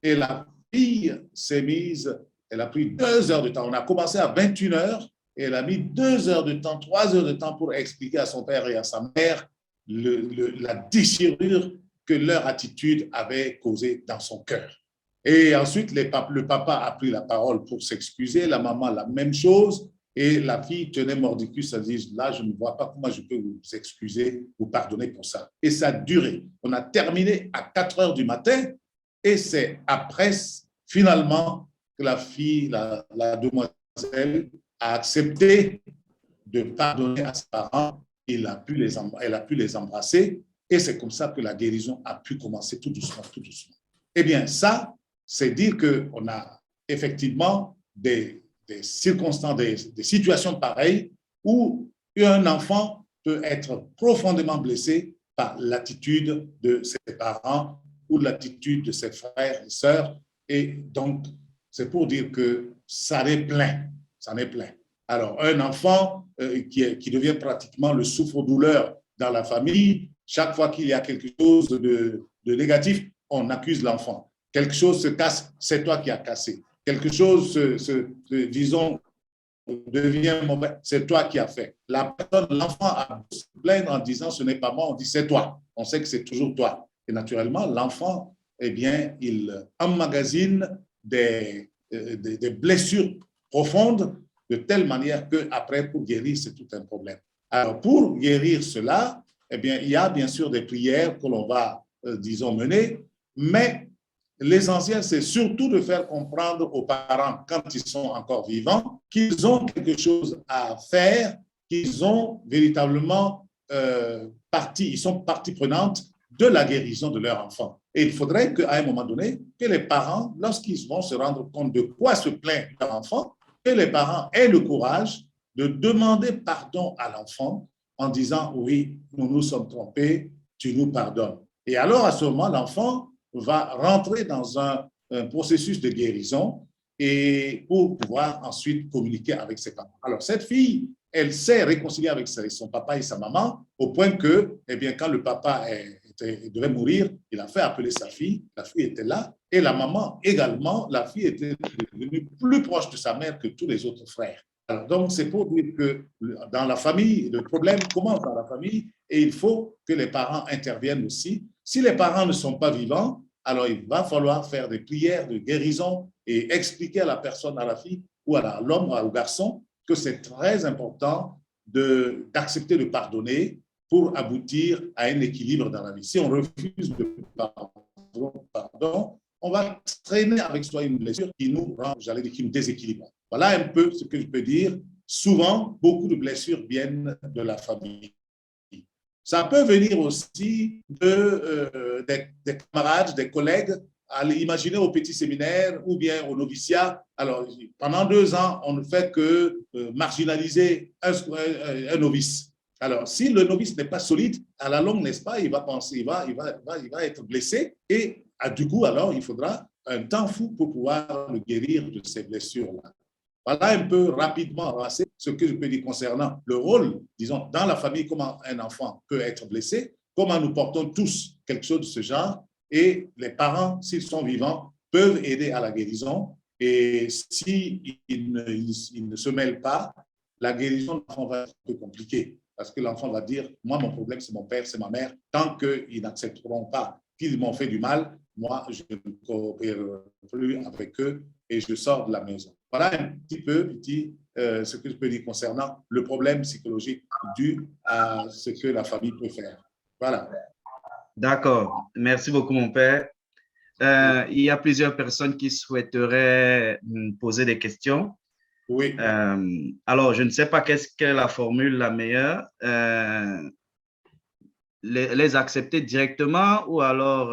et la fille s'est mise, elle a pris 2 heures de temps. On a commencé à 21 heures et elle a mis 2 heures de temps, 3 heures de temps pour expliquer à son père et à sa mère la déchirure que leur attitude avait causée dans son cœur. Et ensuite, le papa a pris la parole pour s'excuser, la maman la même chose, et la fille tenait mordicus, elle dit, là, je ne vois pas comment je peux vous excuser, vous pardonner pour ça. Et ça a duré. On a terminé à 4 heures du matin, et c'est après, finalement, que la fille, la demoiselle, a accepté de pardonner à ses parents. Elle a pu les embrasser, et c'est comme ça que la guérison a pu commencer tout doucement, tout doucement. Eh bien, ça, c'est dire qu'on a effectivement des circonstances, des situations pareilles où un enfant peut être profondément blessé par l'attitude de ses parents ou l'attitude de ses frères et sœurs. Et donc, c'est pour dire que ça en est plein, ça en est plein. Alors, un enfant qui devient pratiquement le souffre-douleur dans la famille, chaque fois qu'il y a quelque chose de négatif, on accuse l'enfant. Quelque chose se casse, c'est toi qui as cassé. Quelque chose, disons, devient mauvais, c'est toi qui as fait. L'enfant a se plaindre en disant ce n'est pas moi, on dit c'est toi. On sait que c'est toujours toi. Et naturellement, l'enfant, eh bien, il emmagasine des blessures profondes de telle manière qu'après, pour guérir, c'est tout un problème. Alors, pour guérir cela, eh bien, il y a bien sûr des prières que l'on va, disons, mener, mais l'essentiel, c'est surtout de faire comprendre aux parents, quand ils sont encore vivants, qu'ils ont quelque chose à faire, qu'ils ont véritablement ils sont partie prenante de la guérison de leur enfant. Et il faudrait qu'à un moment donné, que les parents, lorsqu'ils vont se rendre compte de quoi se plaint leur enfant, que les parents aient le courage de demander pardon à l'enfant en disant « oui, nous nous sommes trompés, tu nous pardonnes ». Et alors, à ce moment, l'enfant va rentrer dans un processus de guérison et pour pouvoir ensuite communiquer avec ses parents. Alors, cette fille, elle s'est réconciliée avec son papa et sa maman au point que, eh bien, quand le papa est devait mourir, il a fait appeler sa fille, la fille était là, et la maman également, la fille était devenue plus proche de sa mère que tous les autres frères. Alors, donc, c'est pour dire que dans la famille, le problème commence dans la famille et il faut que les parents interviennent aussi. Si les parents ne sont pas vivants, alors il va falloir faire des prières de guérison et expliquer à la personne, à la fille ou à l'homme, au garçon, que c'est très important d'accepter de pardonner pour aboutir à un équilibre dans la vie. Si on refuse de pardon, on va traîner avec soi une blessure qui nous rend, j'allais dire, qui nous déséquilibre. Voilà un peu ce que je peux dire. Souvent, beaucoup de blessures viennent de la famille. Ça peut venir aussi des camarades, des collègues. Allez, imaginez au petit séminaire ou bien au noviciat. Alors, pendant 2 ans, on ne fait que marginaliser un novice. Alors, si le novice n'est pas solide, à la longue, n'est-ce pas, il va penser, il va être blessé et du coup, alors, il faudra un temps fou pour pouvoir le guérir de ces blessures-là. Voilà un peu rapidement ce que je peux dire concernant le rôle, disons, dans la famille, comment un enfant peut être blessé, comment nous portons tous quelque chose de ce genre, et les parents, s'ils sont vivants, peuvent aider à la guérison. Et s'ils ne se mêlent pas, la guérison de l'enfant va être un peu compliquée, parce que l'enfant va dire, moi, mon problème, c'est mon père, c'est ma mère. Tant qu'ils n'accepteront pas qu'ils m'ont fait du mal, moi, je ne coopérerai plus avec eux et je sors de la maison. Voilà un petit peu ce que je peux dire concernant le problème psychologique dû à ce que la famille peut faire. Voilà. D'accord. Merci beaucoup, mon père. Il y a plusieurs personnes qui souhaiteraient poser des questions. Oui. Alors, je ne sais pas qu'est-ce que la formule la meilleure. Les accepter directement ou alors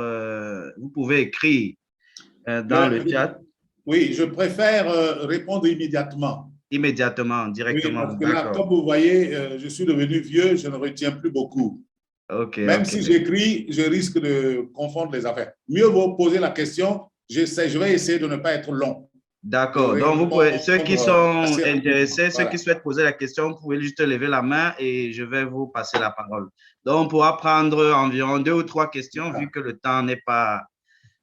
vous pouvez écrire dans le chat. Oui, je préfère répondre immédiatement. Immédiatement, directement. Oui, parce que là, comme vous voyez, je suis devenu vieux, je ne retiens plus beaucoup. Même si j'écris, je risque de confondre les affaires. Mieux vaut poser la question. Je vais essayer de ne pas être long. D'accord. Donc, vous pouvez, ceux qui sont intéressés, ceux qui souhaitent poser la question, vous pouvez juste lever la main et je vais vous passer la parole. Donc, on pourra prendre environ 2 ou 3 questions vu que le temps n'est pas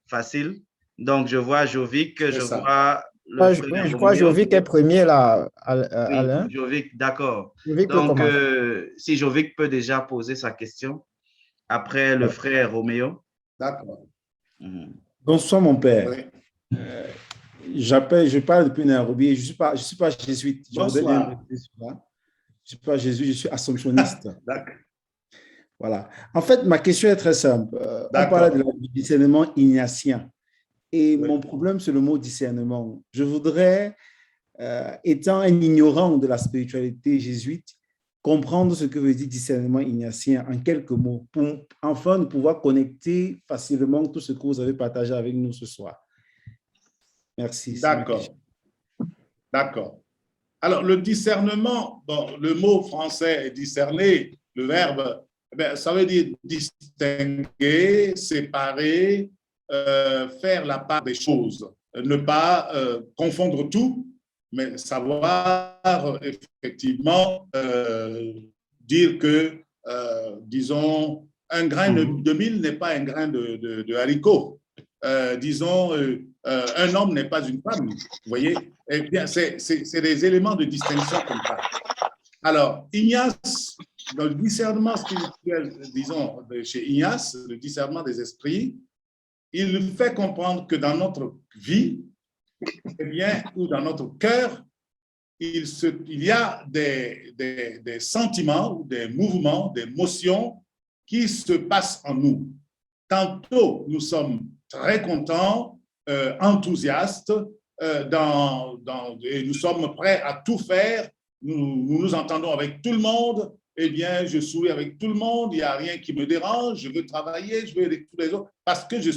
facile. Donc, je vois Jovic, je vois je crois que Jovic est premier là, Alain. Oui, Jovic, d'accord. Donc, si Jovic peut déjà poser sa question, après le frère Roméo. D'accord. Bonsoir, mon père. Oui. Je parle depuis Nairobi. Je ne suis pas jésuite. Bonsoir. Je ne suis pas jésuite, je suis assomptionniste. D'accord. Voilà. En fait, ma question est très simple. On parle du discernement ignatien. Et mon problème, c'est le mot discernement. Je voudrais, étant un ignorant de la spiritualité jésuite, comprendre ce que veut dire discernement ignatien en quelques mots, pour enfin de pouvoir connecter facilement tout ce que vous avez partagé avec nous ce soir. Merci. D'accord. D'accord. Alors, le discernement, bon, le mot français est discerner, le verbe, ça veut dire distinguer, séparer, faire la part des choses, ne pas confondre tout, mais savoir effectivement dire que, disons, un grain de mil n'est pas un grain de haricot. Disons, un homme n'est pas une femme, vous voyez. Eh bien, c'est des éléments de distinction comme ça. Alors, Ignace, dans le discernement spirituel, disons, chez Ignace, le discernement des esprits, il fait comprendre que dans notre vie, eh bien, ou dans notre cœur, il y a des sentiments ou des mouvements, des motions qui se passent en nous. Tantôt, nous sommes très contents, enthousiastes, et nous sommes prêts à tout faire. Nous entendons avec tout le monde. Eh bien, je souris avec tout le monde, il n'y a rien qui me dérange, je veux travailler, je veux aider tous les autres, parce que je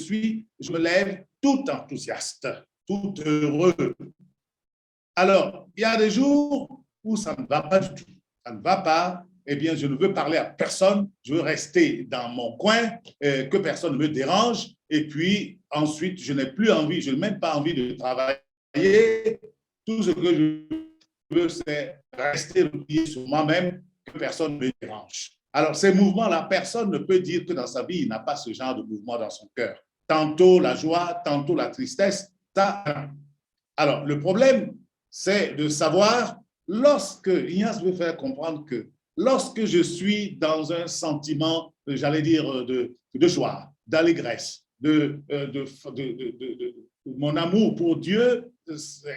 me lève tout enthousiaste, tout heureux. Alors, il y a des jours où ça ne va pas du tout. Ça ne va pas, eh bien, je ne veux parler à personne, je veux rester dans mon coin, que personne ne me dérange, et puis ensuite, je n'ai plus envie, je n'ai même pas envie de travailler. Tout ce que je veux, c'est rester replié sur moi-même, que personne ne me dérange. Alors, ces mouvements-là, personne ne peut dire que dans sa vie, il n'a pas ce genre de mouvement dans son cœur. Tantôt la joie, tantôt la tristesse. Ça. Alors, le problème, c'est de savoir, lorsque, Ignace veut faire comprendre que lorsque je suis dans un sentiment, j'allais dire, de joie, d'allégresse, mon amour pour Dieu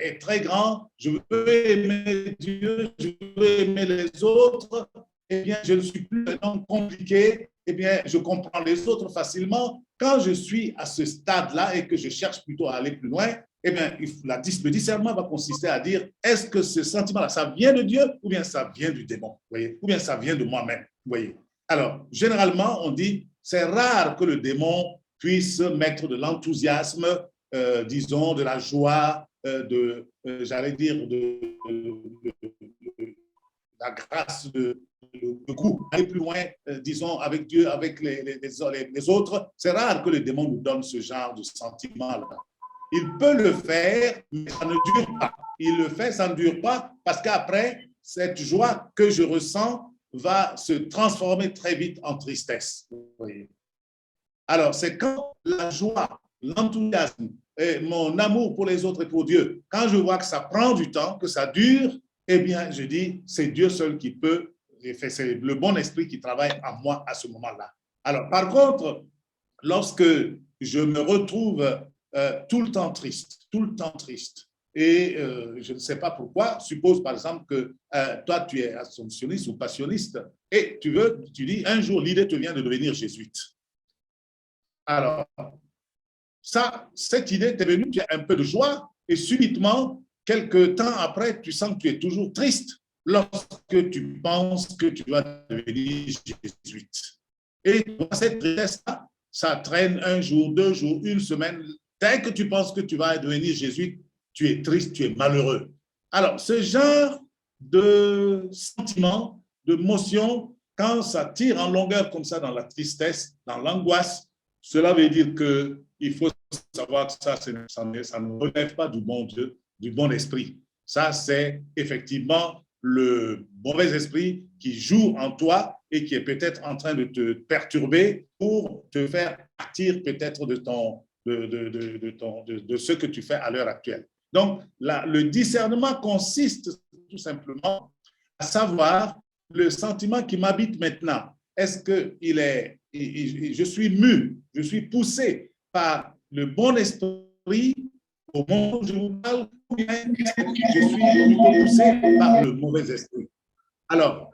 est très grand, je veux aimer Dieu, je veux aimer les autres, eh bien, je ne suis plus un homme compliqué, eh bien, je comprends les autres facilement. Quand je suis à ce stade-là et que je cherche plutôt à aller plus loin, eh bien, le discernement va consister à dire, est-ce que ce sentiment-là, ça vient de Dieu ou bien ça vient du démon, vous voyez, ou bien ça vient de moi-même, vous voyez. Alors, généralement, on dit, c'est rare que le démon puisse mettre de l'enthousiasme, disons, de la joie, j'allais dire, de la grâce de goût, aller plus loin, disons, avec Dieu, avec les autres. C'est rare que le démon nous donne ce genre de sentiment-là. Il peut le faire, mais ça ne dure pas. Il le fait, ça ne dure pas, parce qu'après, cette joie que je ressens va se transformer très vite en tristesse. Vous voyez. Alors, c'est quand la joie, l'enthousiasme, et mon amour pour les autres et pour Dieu, quand je vois que ça prend du temps, que ça dure, eh bien, je dis, c'est Dieu seul qui peut, c'est le bon esprit qui travaille en moi à ce moment-là. Alors, par contre, lorsque je me retrouve tout le temps triste, et je ne sais pas pourquoi, suppose par exemple que toi, tu es assomptionniste ou passionniste, et tu dis, un jour, l'idée te vient de devenir jésuite. Alors, cette idée t'est venue, tu as un peu de joie, et subitement, quelques temps après, tu sens que tu es toujours triste lorsque tu penses que tu vas devenir jésuite. Et cette tristesse-là, ça traîne un jour, 2 jours, 1 semaine. Dès que tu penses que tu vas devenir jésuite, tu es triste, tu es malheureux. Alors, ce genre de sentiment, d'émotion, quand ça tire en longueur comme ça dans la tristesse, dans l'angoisse, cela veut dire qu'il faut savoir que ça ne relève pas du bon Dieu, du bon esprit. Ça, c'est effectivement le mauvais esprit qui joue en toi et qui est peut-être en train de te perturber pour te faire partir peut-être de ce que tu fais à l'heure actuelle. Donc, le discernement consiste tout simplement à savoir le sentiment qui m'habite maintenant. Est-ce que je suis mu, je suis poussé par le bon esprit au moment où je vous parle, ou bien je suis poussé par le mauvais esprit? Alors,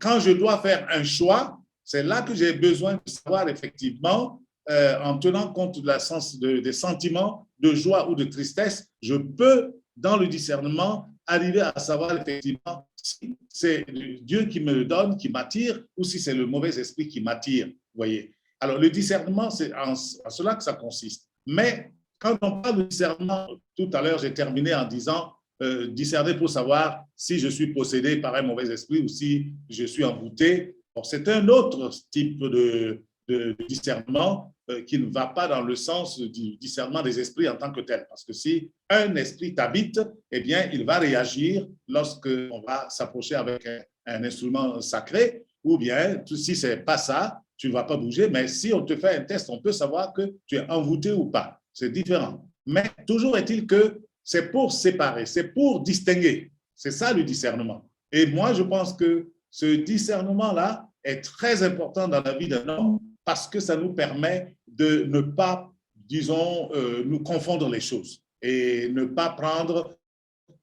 quand je dois faire un choix, c'est là que j'ai besoin de savoir effectivement, en tenant compte des sentiments de joie ou de tristesse, je peux, dans le discernement, arriver à savoir effectivement si c'est Dieu qui me le donne, qui m'attire, ou si c'est le mauvais esprit qui m'attire. Vous voyez. Alors, le discernement, c'est en cela que ça consiste. Mais quand on parle de discernement, tout à l'heure, j'ai terminé en disant discerner pour savoir si je suis possédé par un mauvais esprit ou si je suis envoûté. Bon, c'est un autre type de discernement qui ne va pas dans le sens du discernement des esprits en tant que tel. Parce que si un esprit t'habite, eh bien, il va réagir lorsqu'on va s'approcher avec un instrument sacré, ou bien, si ce n'est pas ça, tu ne vas pas bouger. Mais si on te fait un test, on peut savoir que tu es envoûté ou pas. C'est différent. Mais toujours est-il que c'est pour séparer, c'est pour distinguer. C'est ça le discernement. Et moi, je pense que ce discernement-là est très important dans la vie d'un homme parce que ça nous permet de ne pas, disons, nous confondre les choses et ne pas prendre,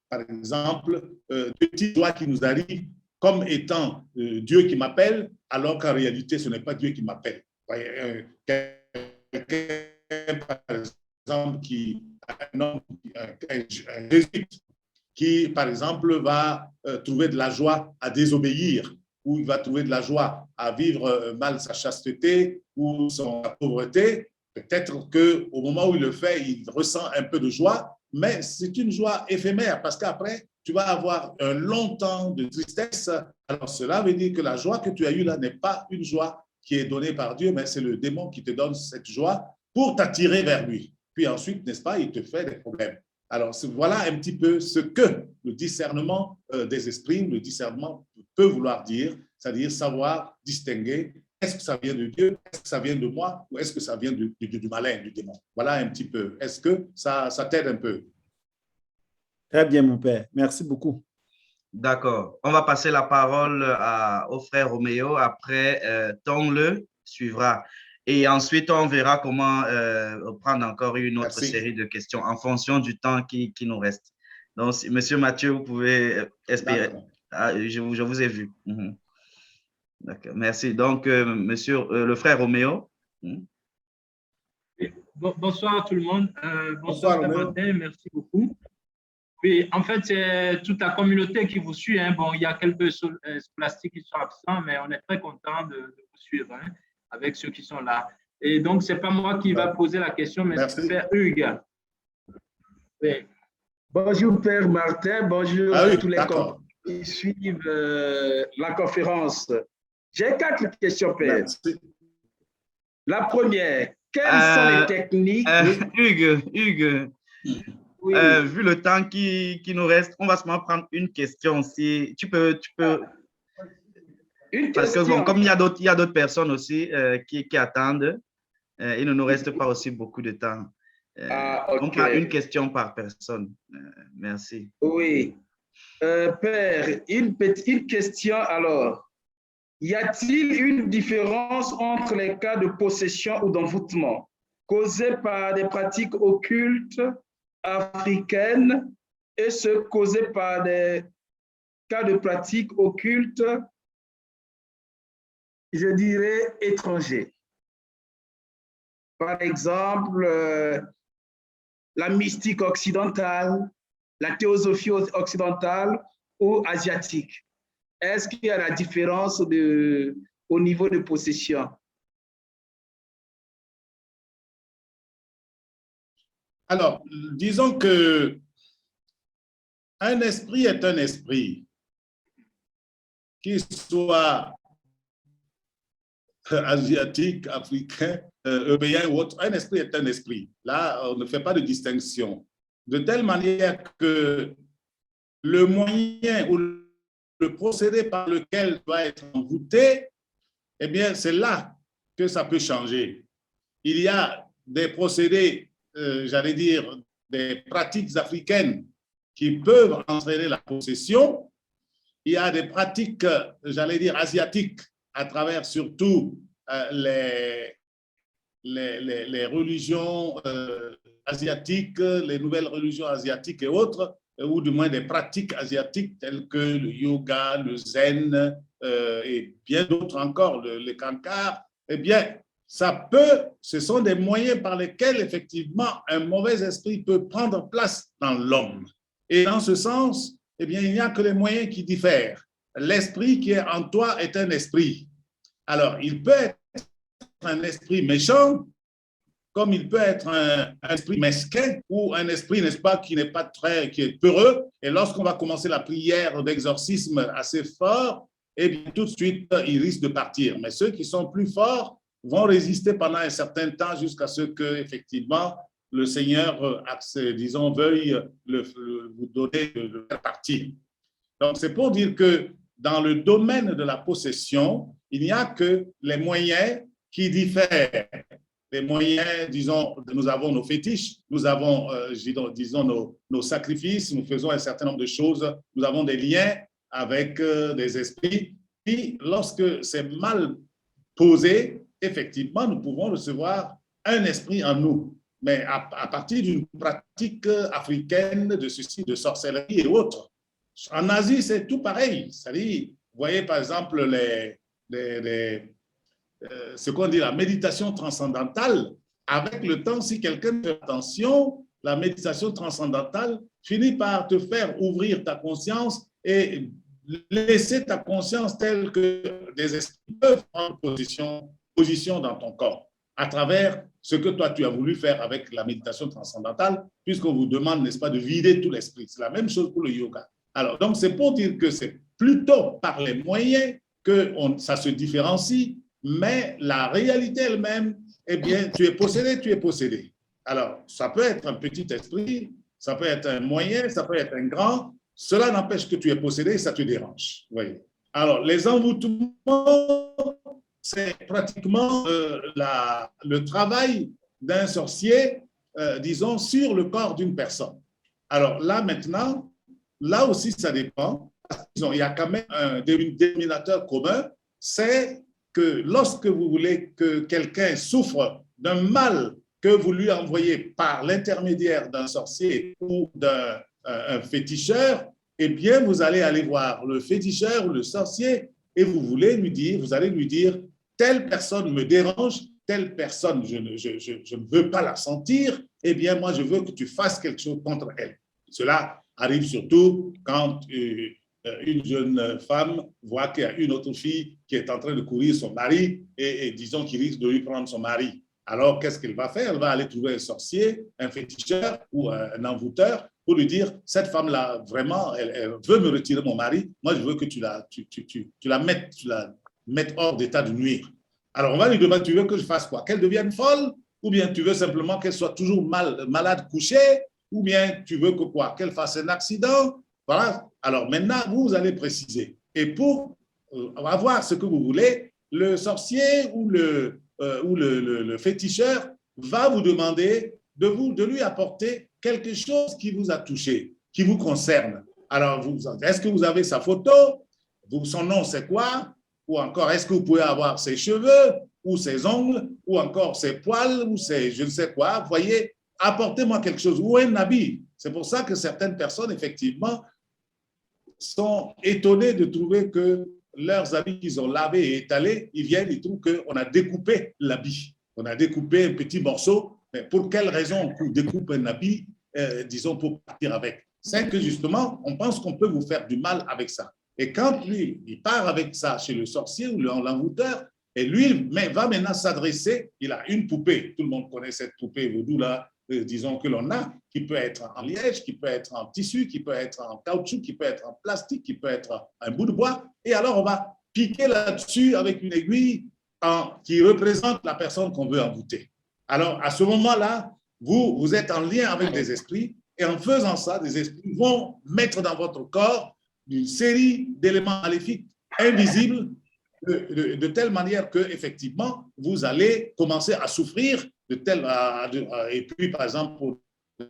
par exemple, de petites joies qui nous arrivent comme étant Dieu qui m'appelle, alors qu'en réalité, ce n'est pas Dieu qui m'appelle. Quelqu'un, par exemple, un jésuite qui, par exemple, va trouver de la joie à désobéir, ou il va trouver de la joie à vivre mal sa chasteté ou sa pauvreté, peut-être qu'au moment où il le fait, il ressent un peu de joie, mais c'est une joie éphémère parce qu'après, tu vas avoir un long temps de tristesse. Alors, cela veut dire que la joie que tu as eue là n'est pas une joie qui est donnée par Dieu, mais c'est le démon qui te donne cette joie pour t'attirer vers lui. Puis ensuite, n'est-ce pas, il te fait des problèmes. Alors, voilà un petit peu ce que le discernement des esprits, le discernement peut vouloir dire, c'est-à-dire savoir distinguer est-ce que ça vient de Dieu, est-ce que ça vient de moi ou est-ce que ça vient du malin, du démon. Voilà un petit peu. Est-ce que ça t'aide un peu? Très bien, mon père. Merci beaucoup. D'accord. On va passer la parole au frère Roméo. Après, Tongle suivra. Et ensuite, on verra comment prendre encore une autre série de questions en fonction du temps qui nous reste. Donc, Monsieur Mathieu, vous pouvez espérer. Ah, je vous ai vu. D'accord. Merci. Donc, monsieur, le frère Roméo. Bonsoir tout le monde. Bonsoir Martin, merci beaucoup. Oui, en fait, c'est toute la communauté qui vous suit. Hein. Bon, il y a quelques scolastiques qui sont absents, mais on est très content de vous suivre avec ceux qui sont là. Et donc, ce n'est pas moi qui va poser la question, mais c'est Père Hugues. Oui. Bonjour, Père Martin. Bonjour à tous les qui suivent la conférence. J'ai 4 questions, Père. Merci. La première, quelles sont les techniques… Hugues. Oui. Vu le temps qui nous reste, on va seulement prendre une question. Si tu peux. Parce que bon, comme il y a d'autres personnes aussi qui attendent, il ne nous reste pas aussi beaucoup de temps. Okay. On prend une question par personne. Merci. Oui. Père, une question alors. Y a-t-il une différence entre les cas de possession ou d'envoûtement causés par des pratiques occultes africaines et ceux causés par des cas de pratiques occultes, je dirais, étrangers? Par exemple, la mystique occidentale, la théosophie occidentale ou asiatique. Est-ce qu'il y a la différence au niveau de possession? Alors, disons que un esprit est un esprit, qu'il soit asiatique, africain, européen ou autre. Un esprit est un esprit. Là, on ne fait pas de distinction. De telle manière que le moyen ou le procédé par lequel doit être envoûté, eh bien, c'est là que ça peut changer. Il y a des procédés, j'allais dire, des pratiques africaines qui peuvent entraîner la possession. Il y a des pratiques, j'allais dire, asiatiques, à travers surtout les religions asiatiques, les nouvelles religions asiatiques et autres, ou du moins des pratiques asiatiques telles que le yoga, le zen et bien d'autres encore, le kankar, eh bien, ce sont des moyens par lesquels, effectivement, un mauvais esprit peut prendre place dans l'homme. Et dans ce sens, eh bien, il n'y a que les moyens qui diffèrent. L'esprit qui est en toi est un esprit. Alors, il peut être un esprit méchant, comme il peut être un esprit mesquin ou un esprit, n'est-ce pas, qui est peureux. Et lorsqu'on va commencer la prière d'exorcisme assez fort, eh bien, tout de suite, il risque de partir. Mais ceux qui sont plus forts vont résister pendant un certain temps jusqu'à ce que, effectivement, le Seigneur, disons, veuille vous donner de le faire partir. Donc, c'est pour dire que dans le domaine de la possession, il n'y a que les moyens qui diffèrent. Les moyens, disons, nous avons nos fétiches, nous avons, disons, nos sacrifices, nous faisons un certain nombre de choses, nous avons des liens avec des esprits. Puis, lorsque c'est mal posé, effectivement, nous pouvons recevoir un esprit en nous. Mais à partir d'une pratique africaine de ceci, de sorcellerie et autres. En Asie, c'est tout pareil. C'est-à-dire, vous voyez, par exemple, ce qu'on dit la méditation transcendantale. Avec le temps, si quelqu'un fait attention, la méditation transcendantale finit par te faire ouvrir ta conscience et laisser ta conscience telle que des esprits peuvent prendre position dans ton corps à travers ce que toi tu as voulu faire avec la méditation transcendantale, puisqu'on vous demande, n'est-ce pas, de vider tout l'esprit. C'est la même chose pour le yoga. Alors, donc, c'est pour dire que c'est plutôt par les moyens que ça se différencie, mais la réalité elle-même, eh bien, tu es possédé. Alors, ça peut être un petit esprit, ça peut être un moyen, ça peut être un grand. Cela n'empêche que tu es possédé et ça te dérange. Vous voyez. Alors, les envoûtements, c'est pratiquement le travail d'un sorcier, disons, sur le corps d'une personne. Alors là, maintenant, là aussi, ça dépend. Il y a quand même un dénominateur commun, c'est que lorsque vous voulez que quelqu'un souffre d'un mal que vous lui envoyez par l'intermédiaire d'un sorcier ou d'un féticheur, eh bien, vous allez aller voir le féticheur ou le sorcier et vous allez lui dire, telle personne me dérange, telle personne, je ne veux pas la sentir, eh bien, moi, je veux que tu fasses quelque chose contre elle. Cela arrive surtout quand une jeune femme voit qu'il y a une autre fille qui est en train de courir son mari et disons qu'il risque de lui prendre son mari. Alors, qu'est-ce qu'elle va faire? Elle va aller trouver un sorcier, un féticheur ou un envoûteur pour lui dire, cette femme-là, vraiment, elle veut me retirer mon mari. Moi, je veux que tu la mettes hors d'état de nuire. Alors, on va lui demander, tu veux que je fasse quoi? Qu'elle devienne folle? Ou bien tu veux simplement qu'elle soit toujours malade couchée? Ou bien tu veux que quoi? Qu'elle fasse un accident? Voilà. Alors maintenant, vous allez préciser. Et pour avoir ce que vous voulez, le sorcier ou le féticheur va vous demander de lui apporter quelque chose qui vous a touché, qui vous concerne. Alors, est-ce que vous avez sa photo? Son nom, c'est quoi? Ou encore, est-ce que vous pouvez avoir ses cheveux ou ses ongles ou encore ses poils ou ses je ne sais quoi? Vous voyez, apportez-moi quelque chose ou un habit. C'est pour ça que certaines personnes, effectivement, sont étonnées de trouver que leurs habits qu'ils ont lavés et étalés, ils viennent, ils trouvent qu'on a découpé l'habit. On a découpé un petit morceau. Mais pour quelle raison on découpe un habit, disons, pour partir avec? C'est que justement, on pense qu'on peut vous faire du mal avec ça. Et quand lui, il part avec ça chez le sorcier ou l'envoûteur, et lui va maintenant s'adresser, il a une poupée, tout le monde connaît cette poupée vaudou là, disons que l'on a, qui peut être en liège, qui peut être en tissu, qui peut être en caoutchouc, qui peut être en plastique, qui peut être un bout de bois, et alors on va piquer là-dessus avec une aiguille qui représente la personne qu'on veut envoûter. Alors à ce moment-là, vous êtes en lien avec des esprits, et en faisant ça, des esprits vont mettre dans votre corps une série d'éléments maléfiques invisibles de telle manière que effectivement vous allez commencer à souffrir et puis par exemple pour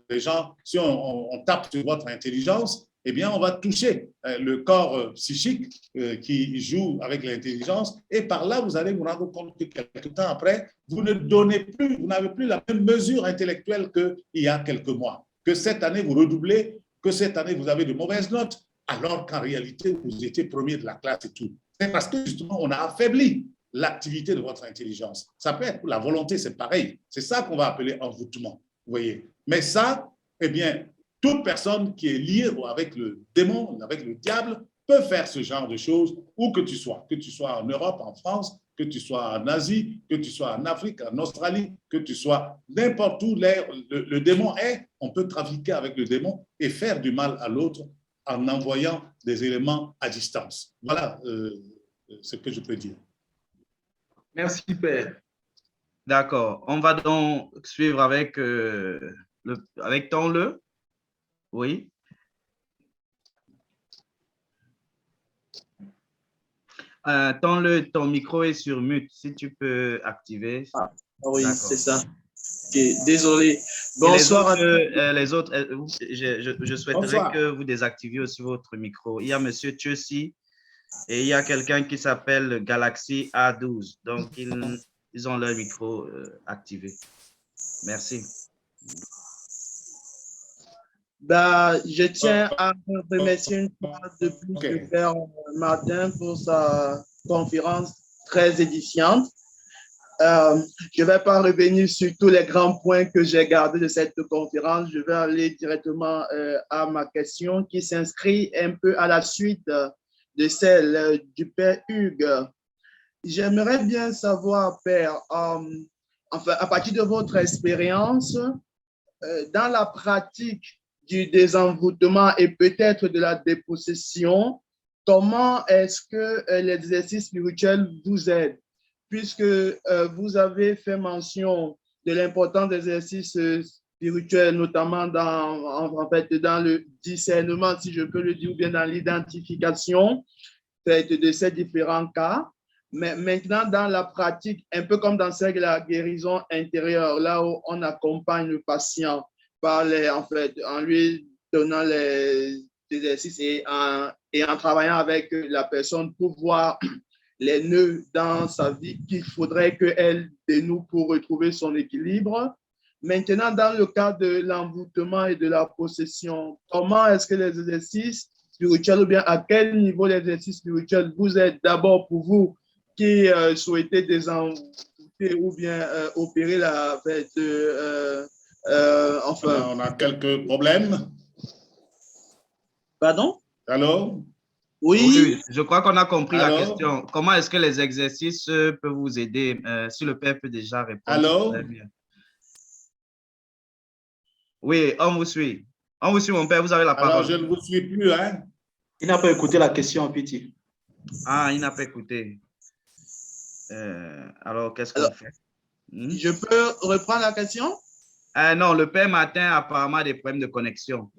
les gens, si on tape sur votre intelligence, eh bien on va toucher le corps psychique qui joue avec l'intelligence et par là vous allez vous rendre compte que quelques temps après vous n'avez plus la même mesure intellectuelle qu'il y a quelques mois, que cette année vous redoublez, que cette année vous avez de mauvaises notes alors qu'en réalité vous étiez premier de la classe et tout. C'est parce que justement, on a affaibli l'activité de votre intelligence. Ça peut être pour la volonté, c'est pareil. C'est ça qu'on va appeler envoûtement. Vous voyez. Mais ça, eh bien, toute personne qui est liée avec le démon, avec le diable, peut faire ce genre de choses, où que tu sois en Europe, en France, que tu sois en Asie, que tu sois en Afrique, en Australie, que tu sois n'importe où le démon est, on peut trafiquer avec le démon et faire du mal à l'autre en envoyant des éléments à distance. Voilà ce que je peux dire. Merci, Père. D'accord. On va donc suivre avec, avec Tonle. Oui. Tonle, ton micro est sur mute. Si tu peux activer. Ah oui, c'est ça. Okay, désolé. Bonsoir. Les autres, je souhaiterais que vous désactiviez aussi votre micro. Il y a M. Tchessi et il y a quelqu'un qui s'appelle Galaxy A12. Donc, ils ont leur micro activé. Merci. Je tiens à remercier une fois de plus le Père Martin pour sa conférence très édifiante. Je ne vais pas revenir sur tous les grands points que j'ai gardés de cette conférence. Je vais aller directement à ma question qui s'inscrit un peu à la suite de celle du Père Hugues. J'aimerais bien savoir, Père, enfin, à partir de votre expérience, dans la pratique du désenvoûtement et peut-être de la dépossession, comment est-ce que les exercices spirituels vous aident? Puisque vous avez fait mention de l'importance des exercices spirituels, notamment dans le discernement, si je peux le dire, ou bien dans l'identification. de ces différents cas. Mais maintenant, dans la pratique, un peu comme dans celle de la guérison intérieure, là où on accompagne le patient par en lui donnant les exercices et en travaillant avec la personne pour voir les nœuds dans sa vie qu'il faudrait qu'elle dénoue pour retrouver son équilibre. Maintenant, dans le cas de l'envoûtement et de la possession, comment est-ce que les exercices spirituels, ou bien à quel niveau l'exercice spirituel vous êtes d'abord pour vous qui souhaitez désenvoûter ou bien opérer la fête enfin. On a quelques problèmes. Pardon? Allô? Oui. Je crois qu'on a compris la Allô? question. Comment est-ce que les exercices peuvent vous aider? Si le père peut déjà répondre. Allô? Oui, on vous suit. On vous suit, mon père, vous avez la parole. Alors, je ne vous suis plus, hein? Il n'a pas écouté la question, Piti. Ah, il n'a pas écouté. Alors, qu'est-ce qu'on fait? Je peux reprendre la question? Non, le père Martin a apparemment des problèmes de connexion.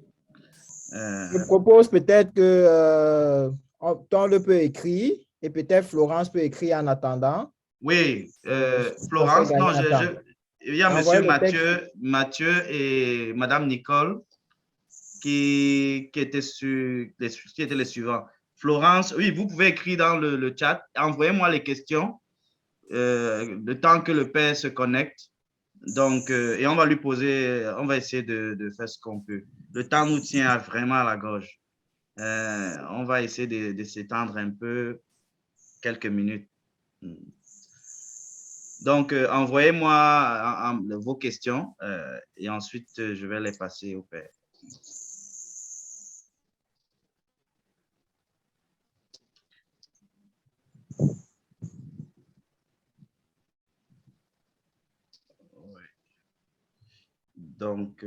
Je propose peut-être que Ton peut écrire et peut-être Florence peut écrire en attendant. Oui, Florence, non, il y a monsieur Mathieu et madame Nicole qui étaient les suivants. Florence, oui, vous pouvez écrire dans le chat. Envoyez-moi les questions le temps que le père se connecte. Donc, et on va lui poser, on va essayer de faire ce qu'on peut. Le temps nous tient vraiment à la gorge. On va essayer de s'étendre un peu, quelques minutes. Donc, envoyez-moi vos questions et ensuite, je vais les passer au père. Donc,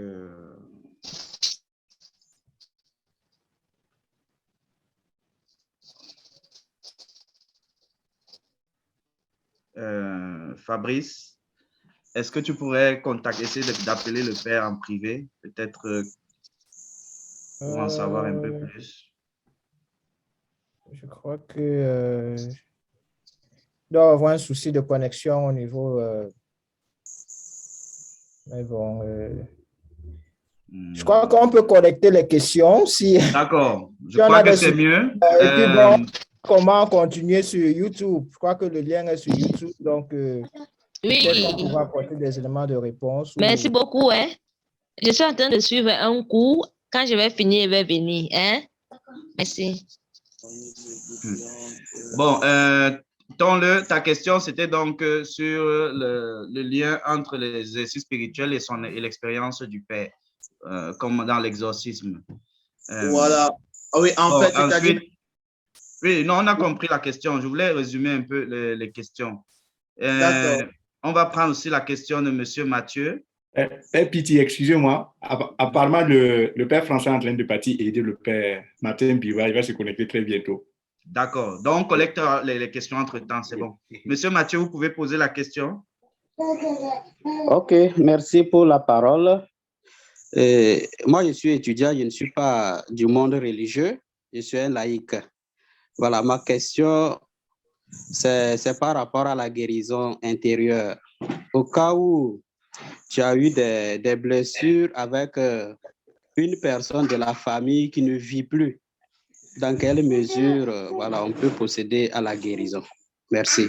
Fabrice, est-ce que tu pourrais essayer d'appeler le père en privé, peut-être pour en savoir un peu plus? Je crois que il doit y avoir un souci de connexion au niveau. Mais bon, je crois qu'on peut connecter les questions si. D'accord, je crois que c'est mieux. Et puis bon, comment continuer sur YouTube? Je crois que le lien est sur YouTube, donc peut-être qu'on pourra apporter des éléments de réponse. Merci beaucoup. Hein? Je suis en train de suivre un cours. Quand je vais finir, je vais venir. Hein? Merci. Bon, ta question, c'était donc sur le lien entre les exercices spirituels et l'expérience du Père, comme dans l'exorcisme. Voilà. Oui, en fait, c'est-à-dire... Oui, non, on a compris la question. Je voulais résumer un peu les questions. On va prendre aussi la question de M. Mathieu. Père Piti, excusez-moi. Apparemment, le Père François Antoine de Paty et le Père Martin Biva, il va se connecter très bientôt. D'accord. Donc, on collecte les questions entre-temps, c'est bon. Monsieur Mathieu, vous pouvez poser la question. OK, merci pour la parole. Moi, je suis étudiant, je ne suis pas du monde religieux, je suis un laïc. Voilà, ma question, c'est par rapport à la guérison intérieure. Au cas où tu as eu des blessures avec une personne de la famille qui ne vit plus, dans quelle mesure voilà, on peut procéder à la guérison? Merci.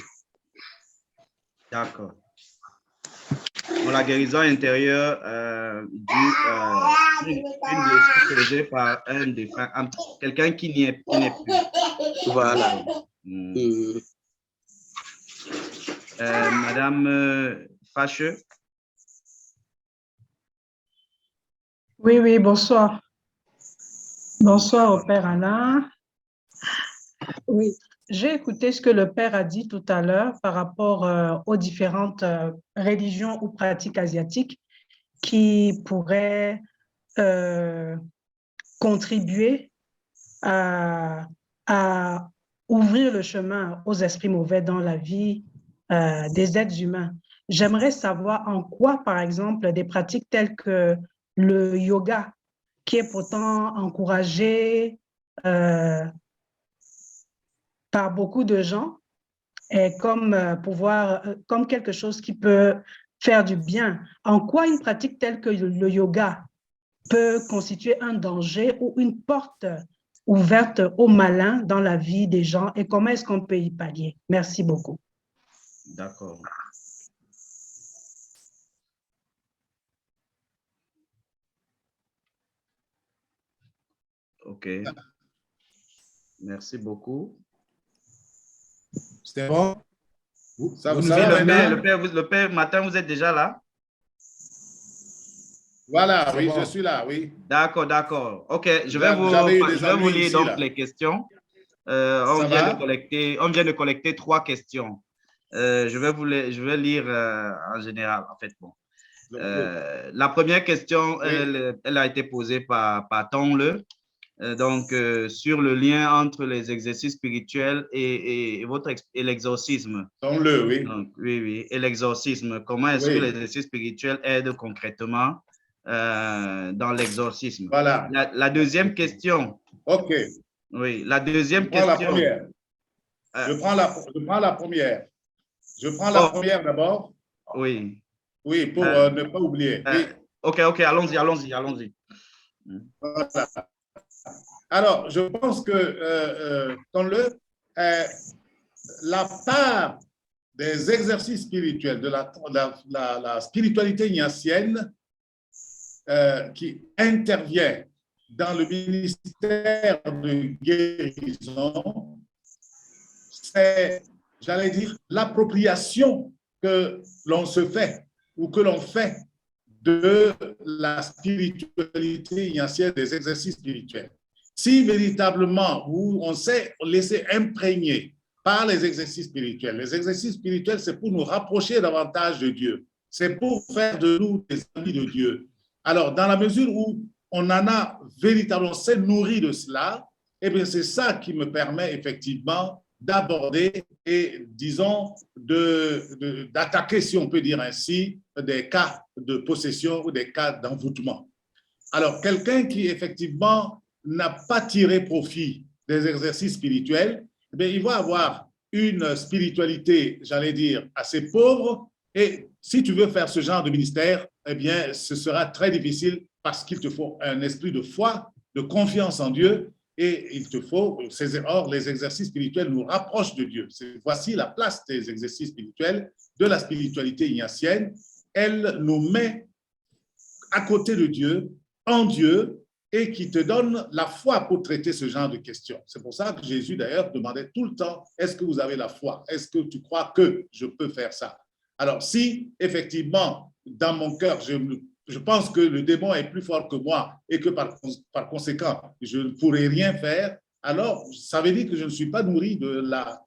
D'accord. Pour la guérison intérieure une blessure causée par un défunt, quelqu'un qui n'y est plus. Voilà. Madame Facheux. Oui, bonsoir. Bonsoir au Père Alain. Oui, j'ai écouté ce que le Père a dit tout à l'heure par rapport aux différentes religions ou pratiques asiatiques qui pourraient contribuer à ouvrir le chemin aux esprits mauvais dans la vie des êtres humains. J'aimerais savoir en quoi, par exemple, des pratiques telles que le yoga, qui est pourtant encouragé par beaucoup de gens et comme comme quelque chose qui peut faire du bien. En quoi une pratique telle que le yoga peut constituer un danger ou une porte ouverte au malin dans la vie des gens et comment est-ce qu'on peut y pallier? Merci beaucoup. D'accord. OK. Merci beaucoup. C'était bon? Ça vous le père Martin, vous êtes déjà là? Voilà, oui, bon. Je suis là, oui. D'accord, d'accord. OK, je vais vous lire donc les questions. On vient de collecter 3 questions. Je vais lire en général, en fait. Bon. La première question, oui. elle a été posée par Tongle. Donc, sur le lien entre les exercices spirituels et l'exorcisme. Oui. Donc, oui. Et l'exorcisme. Comment est-ce que les exercices spirituels aident concrètement dans l'exorcisme? Voilà. La deuxième question. OK. Oui, la deuxième question. Je prends la première. Je prends la première d'abord. Oui. Oui, pour ne pas oublier. Oui. OK, allons-y. Voilà. Alors, je pense que la part des exercices spirituels, de la spiritualité ignatienne qui intervient dans le ministère de guérison, c'est, j'allais dire, l'appropriation que l'on se fait ou que l'on fait de la spiritualité ignatienne, des exercices spirituels. Si véritablement on s'est laissé imprégner par les exercices spirituels, c'est pour nous rapprocher davantage de Dieu. C'est pour faire de nous des amis de Dieu. Alors, dans la mesure où on en a véritablement s'est nourri de cela, eh bien, c'est ça qui me permet effectivement d'aborder et, disons, d'attaquer, si on peut dire ainsi, des cas de possession ou des cas d'envoûtement. Alors, quelqu'un qui, effectivement, n'a pas tiré profit des exercices spirituels, eh bien, il va avoir une spiritualité, j'allais dire, assez pauvre. Et si tu veux faire ce genre de ministère, eh bien, ce sera très difficile parce qu'il te faut un esprit de foi, de confiance en Dieu. Et il te faut, or, les exercices spirituels nous rapprochent de Dieu. Voici la place des exercices spirituels, de la spiritualité ignatienne. Elle nous met à côté de Dieu, en Dieu, et qui te donne la foi pour traiter ce genre de questions. C'est pour ça que Jésus, d'ailleurs, demandait tout le temps, est-ce que vous avez la foi? Est-ce que tu crois que je peux faire ça? Alors, si, effectivement, dans mon cœur, je pense que le démon est plus fort que moi et que par conséquent, je ne pourrai rien faire, alors ça veut dire que je ne suis pas nourri de la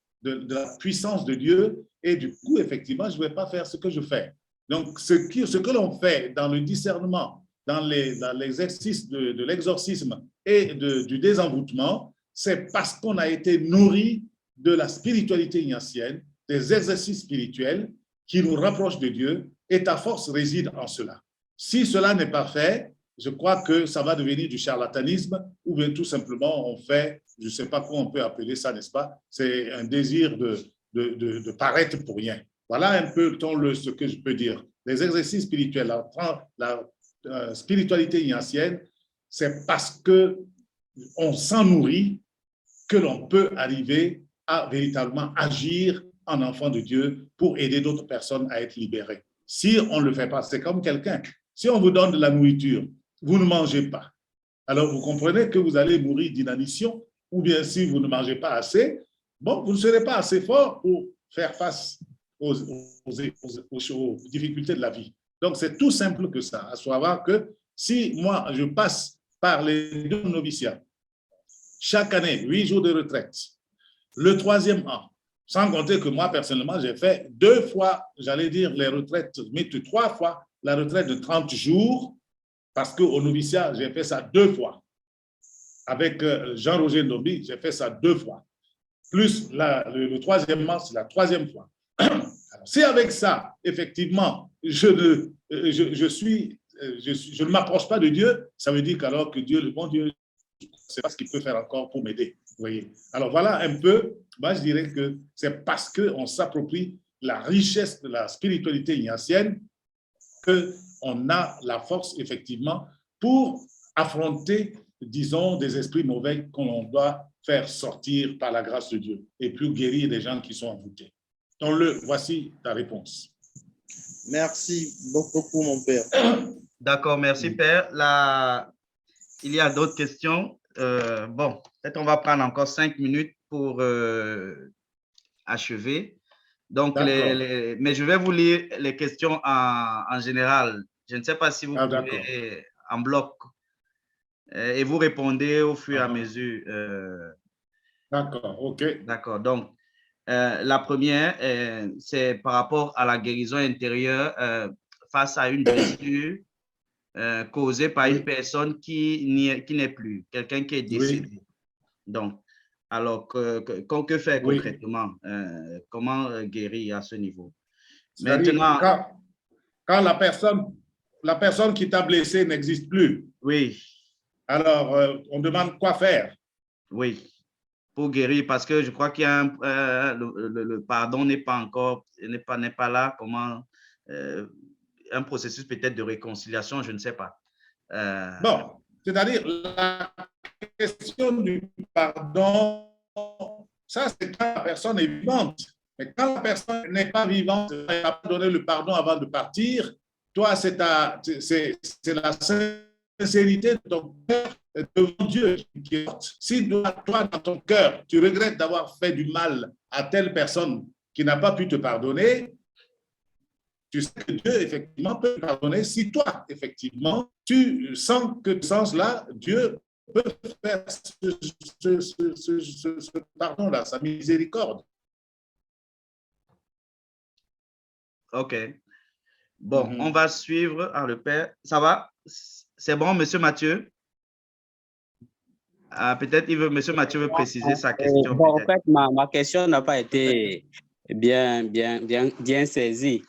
puissance de Dieu et du coup, effectivement, je ne vais pas faire ce que je fais. Donc, ce que l'on fait dans le discernement, dans l'exercice de l'exorcisme et du désenvoûtement, c'est parce qu'on a été nourri de la spiritualité ignatienne, des exercices spirituels qui nous rapprochent de Dieu, et ta force réside en cela. Si cela n'est pas fait, je crois que ça va devenir du charlatanisme ou bien tout simplement on fait, je ne sais pas comment on peut appeler ça, n'est-ce pas? C'est un désir de paraître pour rien. Voilà un peu ce que je peux dire. Les exercices spirituels, la spiritualité ignatienne, c'est parce qu'on s'en nourrit que l'on peut arriver à véritablement agir en enfant de Dieu pour aider d'autres personnes à être libérées. Si on ne le fait pas, c'est comme quelqu'un. Si on vous donne de la nourriture, vous ne mangez pas. Alors, vous comprenez que vous allez mourir d'inanition, ou bien si vous ne mangez pas assez, bon, vous ne serez pas assez fort pour faire face aux difficultés de la vie. Donc, c'est tout simple que ça, à savoir que si moi, je passe par les 2 noviciats, chaque année, 8 jours de retraite, le 3e an, sans compter que moi, personnellement, j'ai fait 2 fois, j'allais dire, les retraites, mais 3 fois la retraite de 30 jours, parce qu'au noviciat, j'ai fait ça 2 fois. Avec Jean-Roger Ndobi, j'ai fait ça 2 fois. Plus le 3e an, c'est la 3e fois. Alors, si avec ça, effectivement, je ne m'approche pas de Dieu, ça veut dire qu'alors que Dieu, le bon Dieu, je ne sais pas ce qu'il peut faire encore pour m'aider. voyez. Alors voilà un peu, moi je dirais que c'est parce qu'on s'approprie la richesse de la spiritualité ignatienne qu'on a la force, effectivement, pour affronter, disons, des esprits mauvais qu'on doit faire sortir par la grâce de Dieu et pour guérir des gens qui sont envoûtés. Donc, voici ta réponse. Merci beaucoup, mon père. D'accord, merci, Père. Là, il y a d'autres questions. Bon, peut-être on va prendre encore 5 minutes pour achever. Donc, mais je vais vous lire les questions en général. Je ne sais pas si vous pouvez en bloc et vous répondez au fur et à mesure. D'accord, OK. D'accord. Donc, la première, c'est par rapport à la guérison intérieure face à une blessure causée par une personne qui n'est plus, quelqu'un qui est décédé. Oui. Donc, alors, que faire concrètement? Comment guérir à ce niveau? Maintenant, quand la personne qui t'a blessé n'existe plus, oui. Alors, on demande quoi faire? Oui, pour guérir, parce que je crois qu'il y a le pardon n'est pas encore, n'est pas là. Comment un processus peut-être de réconciliation, je ne sais pas. Bon, c'est-à-dire la question du pardon, ça c'est quand la personne est vivante. Mais quand la personne n'est pas vivante, elle n'a pas donné le pardon avant de partir, toi, c'est la sincérité de ton cœur devant Dieu qui est forte. Si toi, dans ton cœur, tu regrettes d'avoir fait du mal à telle personne qui n'a pas pu te pardonner, tu sais que Dieu, effectivement, peut te pardonner si toi, effectivement, tu sens que ce sens-là, Dieu peut faire ce pardon-là, sa miséricorde. OK. Bon, on va suivre le Père. Ça va? C'est bon, Monsieur Mathieu? Peut-être Monsieur Mathieu veut préciser sa question. Bon, en fait, ma question n'a pas été bien saisie.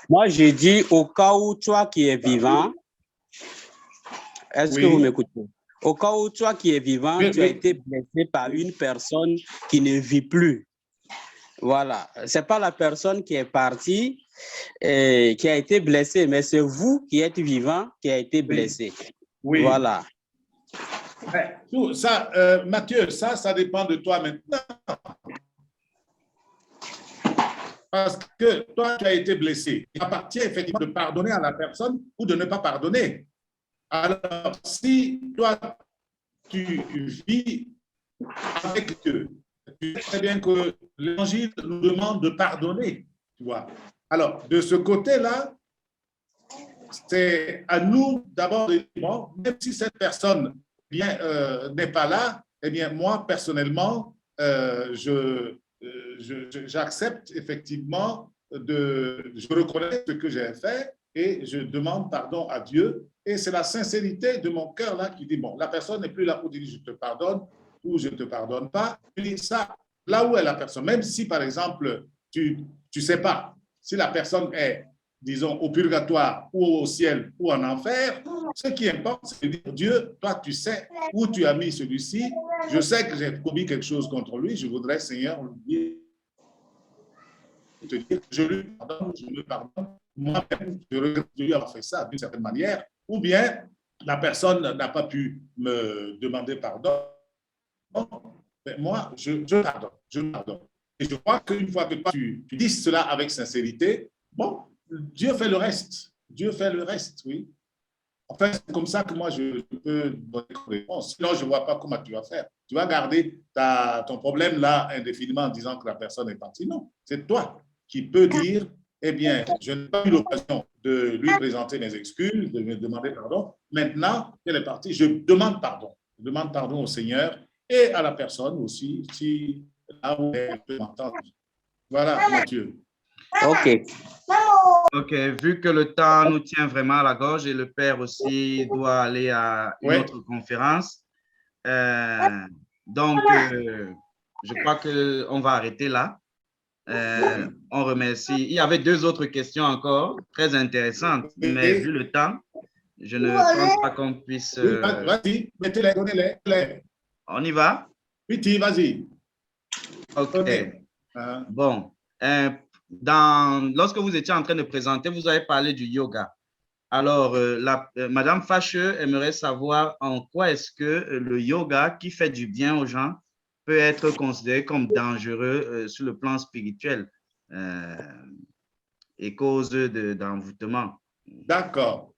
Moi, je dis au cas où toi qui es vivant, est-ce que vous m'écoutez? Au cas où toi qui es vivant, tu as été blessé par une personne qui ne vit plus. Voilà. Ce n'est pas la personne qui est partie et qui a été blessée, mais c'est vous qui êtes vivant qui a été blessé. Oui. Voilà. Ça, Mathieu, ça dépend de toi maintenant. Parce que toi, tu as été blessé. Il appartient effectivement de pardonner à la personne ou de ne pas pardonner. Alors, si toi, tu vis avec Dieu, tu sais très bien que l'Évangile nous demande de pardonner, tu vois. Alors, de ce côté-là, c'est à nous d'abord de dire, bon, même si cette personne n'est pas là, eh bien, moi, personnellement, j'accepte effectivement, je reconnais ce que j'ai fait et je demande pardon à Dieu. Et c'est la sincérité de mon cœur là qui dit, bon, la personne n'est plus là pour dire je te pardonne ou je ne te pardonne pas. Je dis ça, là où est la personne, même si par exemple, tu ne sais pas, si la personne est, disons, au purgatoire ou au ciel ou en enfer, ce qui importe, c'est de dire, Dieu, toi, tu sais où tu as mis celui-ci. Je sais que j'ai commis quelque chose contre lui. Je voudrais, Seigneur, lui te dire, je lui pardonne, je me pardonne. Moi-même, je regrette de lui avoir fait ça d'une certaine manière. Ou bien, la personne n'a pas pu me demander pardon. Mais moi, je pardonne. Et je crois qu'une fois que tu dis cela avec sincérité, bon, Dieu fait le reste. Dieu fait le reste, oui. Enfin, c'est comme ça que moi, je peux donner une réponse. Sinon, je ne vois pas comment tu vas faire. Tu vas garder ton problème là indéfiniment en disant que la personne est partie. Non, c'est toi qui peux dire, eh bien, je n'ai pas eu l'occasion de lui présenter mes excuses, de me demander pardon. Maintenant qu'elle est partie, je demande pardon. Je demande pardon au Seigneur et à la personne aussi, si là où elle peut m'entendre. Voilà, Mathieu. OK. OK, vu que le temps nous tient vraiment à la gorge et le Père aussi doit aller à une autre conférence, donc je crois qu'on va arrêter là. On remercie. Il y avait 2 autres questions encore, très intéressantes, mais vu le temps, je ne pense pas qu'on puisse… Vas-y, mettez-les, donnez-les. On y va? Piti, vas-y. OK. Bon. Lorsque vous étiez en train de présenter, vous avez parlé du yoga. Alors, Madame Facheux aimerait savoir en quoi est-ce que le yoga qui fait du bien aux gens peut être considéré comme dangereux sur le plan spirituel et cause d'envoûtement. D'accord.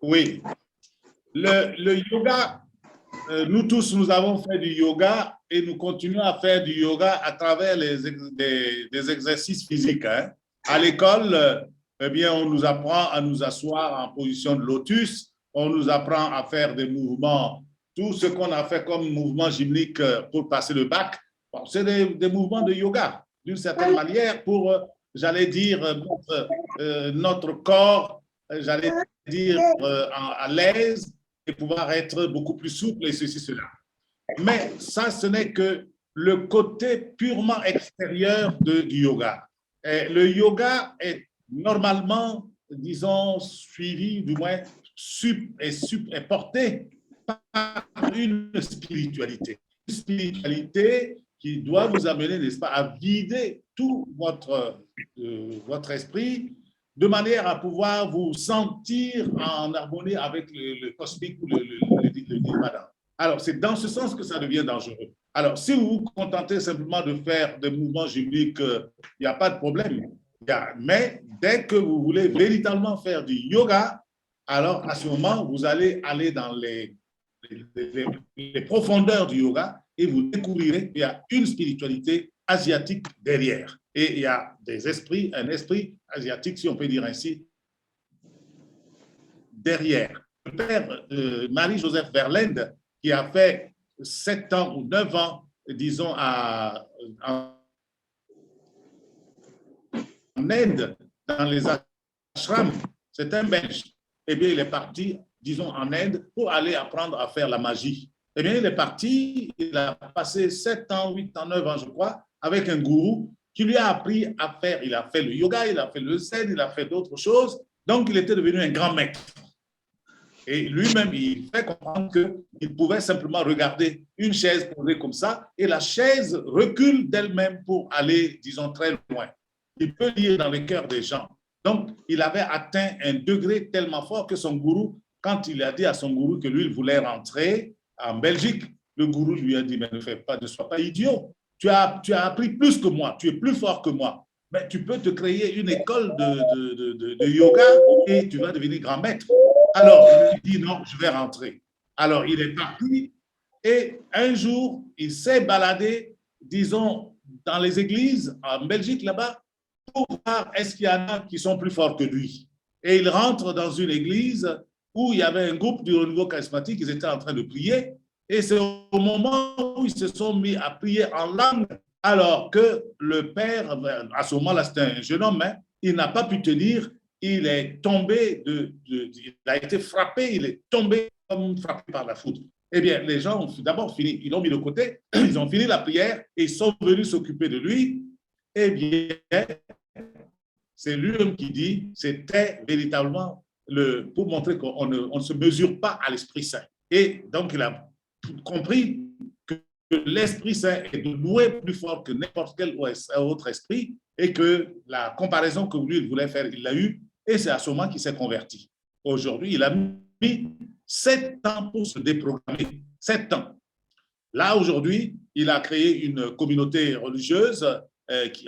Oui. Le yoga, nous tous, nous avons fait du yoga et nous continuons à faire du yoga à travers des exercices physiques. Hein. À l'école, eh bien, on nous apprend à nous asseoir en position de lotus, on nous apprend à faire des mouvements, tout ce qu'on a fait comme mouvement gymnique pour passer le bac, bon, c'est des mouvements de yoga, d'une certaine manière, pour, j'allais dire, notre corps, j'allais dire, à l'aise et pouvoir être beaucoup plus souple et ceci, cela. Mais ça, ce n'est que le côté purement extérieur du yoga. Et le yoga est normalement, disons, suivi, du moins, est porté par une spiritualité. Une spiritualité qui doit vous amener, n'est-ce pas, à vider tout votre esprit de manière à pouvoir vous sentir en harmonie avec le cosmique ou le nirvana. Alors, c'est dans ce sens que ça devient dangereux. Alors, si vous vous contentez simplement de faire des mouvements gymniques, il n'y a pas de problème. Mais dès que vous voulez véritablement faire du yoga, alors à ce moment, vous allez aller dans les profondeurs du yoga et vous découvrirez qu'il y a une spiritualité asiatique derrière. Et il y a des esprits, un esprit asiatique, si on peut dire ainsi, derrière. Le père Marie-Joseph Verlinde, qui a fait 7 ans ou 9 ans, disons, en Inde, dans les ashrams, c'est un Belge. Eh bien, il est parti, disons, en Inde pour aller apprendre à faire la magie. Eh bien, il est parti, il a passé 7 ans, 8 ans, 9 ans, je crois, avec un gourou qui lui a appris à faire, il a fait le yoga, il a fait le zen, il a fait d'autres choses. Donc, il était devenu un grand maître. Et lui-même, il fait comprendre qu'il pouvait simplement regarder une chaise posée comme ça et la chaise recule d'elle-même pour aller, disons, très loin. Il peut lire dans le cœur des gens. Donc, il avait atteint un degré tellement fort que son gourou, quand il a dit à son gourou que lui, il voulait rentrer en Belgique, le gourou lui a dit, mais ne sois pas idiot. Tu as appris plus que moi, tu es plus fort que moi. Mais tu peux te créer une école de yoga et tu vas devenir grand maître. Alors, il dit non, je vais rentrer. Alors, il est parti et un jour, il s'est baladé, disons, dans les églises en Belgique là-bas pour voir est-ce qu'il y en a qui sont plus forts que lui. Et il rentre dans une église où il y avait un groupe du renouveau charismatique, ils étaient en train de prier. Et c'est au moment où ils se sont mis à prier en langue, alors que le père, à ce moment-là, c'était un jeune homme, hein, il n'a pas pu tenir, il est tombé, il a été frappé, il est tombé comme frappé par la foudre. Eh bien, les gens ont d'abord fini, ils l'ont mis de côté, ils ont fini la prière et ils sont venus s'occuper de lui. Eh bien, c'est lui-même qui dit, c'était véritablement pour montrer qu'on ne se mesure pas à l'Esprit Saint. Et donc, il a compris que l'Esprit Saint est de loin plus fort que n'importe quel autre esprit et que la comparaison que lui il voulait faire, il l'a eue et c'est à ce moment qu'il s'est converti. Aujourd'hui, il a mis 7 ans pour se déprogrammer. 7 ans. Là, aujourd'hui, il a créé une communauté religieuse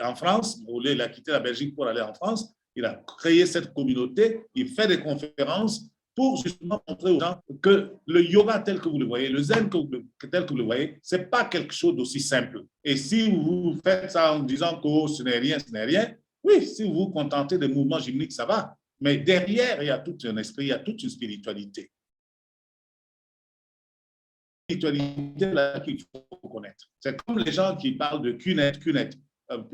en France. Il a quitté la Belgique pour aller en France. Il a créé cette communauté. Il fait des conférences pour justement montrer aux gens que le yoga tel que vous le voyez, le zen tel que vous le voyez, ce n'est pas quelque chose d'aussi simple. Et si vous faites ça en disant que oh, ce n'est rien, oui, si vous vous contentez des mouvements gymniques, ça va. Mais derrière, il y a tout un esprit, il y a toute une spiritualité. Spiritualité là qu'il faut connaître. C'est comme les gens qui parlent de Kunet.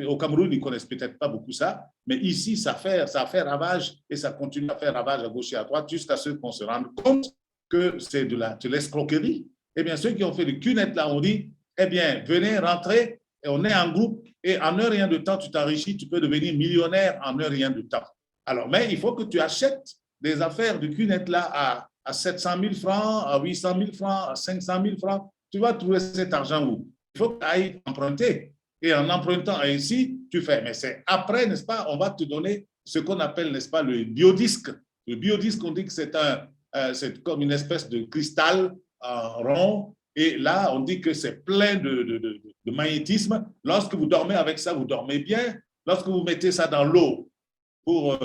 Au Cameroun, ils ne connaissent peut-être pas beaucoup ça, mais ici, ça fait ravage et ça continue à faire ravage à gauche et à droite jusqu'à ce qu'on se rende compte que c'est de l'escroquerie. Eh bien, ceux qui ont fait le Kunet là, on dit, eh bien, venez rentrer et on est en groupe et en un rien de temps, tu t'enrichis, tu peux devenir millionnaire en un rien de temps. Alors, mais il faut que tu achètes des affaires de Kunet là à 700 000 francs, à 800 000 francs, à 500 000 francs. Tu vas trouver cet argent où? Il faut que tu ailles emprunter. Et en empruntant ainsi, tu fais. Mais c'est après, n'est-ce pas, on va te donner ce qu'on appelle, n'est-ce pas, le biodisque. Le biodisque, on dit que c'est comme une espèce de cristal rond. Et là, on dit que c'est plein de magnétisme. Lorsque vous dormez avec ça, vous dormez bien. Lorsque vous mettez ça dans l'eau pour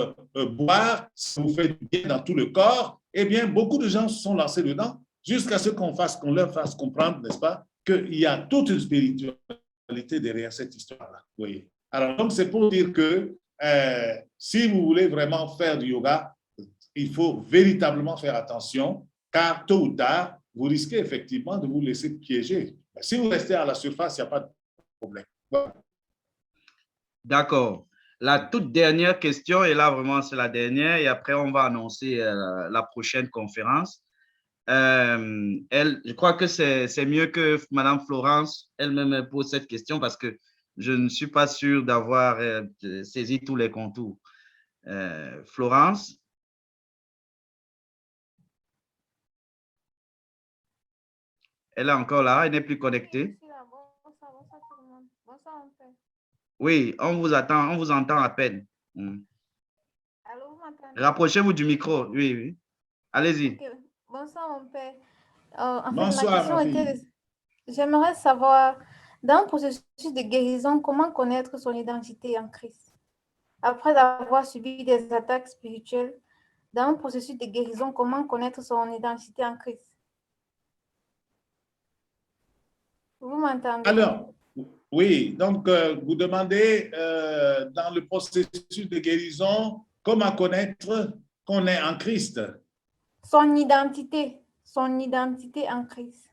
boire, ça vous fait bien dans tout le corps. Eh bien, beaucoup de gens se sont lancés dedans jusqu'à ce qu'on leur fasse comprendre, n'est-ce pas, qu'il y a toute une spiritualité derrière cette histoire-là. Voyez. Alors, donc, c'est pour dire que si vous voulez vraiment faire du yoga, il faut véritablement faire attention, car tôt ou tard, vous risquez effectivement de vous laisser piéger. Mais si vous restez à la surface, il n'y a pas de problème. Voilà. D'accord. La toute dernière question, et là vraiment c'est la dernière, et après on va annoncer la prochaine conférence. Je crois que c'est mieux que Madame Florence elle-même pose cette question parce que je ne suis pas sûr d'avoir saisi tous les contours. Florence? Elle est encore là, elle n'est plus connectée. Oui, on vous attend, on vous entend à peine. Allô, vous m'entendez? Rapprochez-vous du micro, oui, oui. Allez-y. Okay. Bonsoir, mon père. En Bonsoir, fait, ma question était, j'aimerais savoir, dans le processus de guérison, comment connaître son identité en Christ? Après avoir subi des attaques spirituelles, dans le processus de guérison, comment connaître son identité en Christ? Vous m'entendez? Alors, oui, donc vous demandez dans le processus de guérison, comment connaître qu'on est en Christ? Son identité en Christ.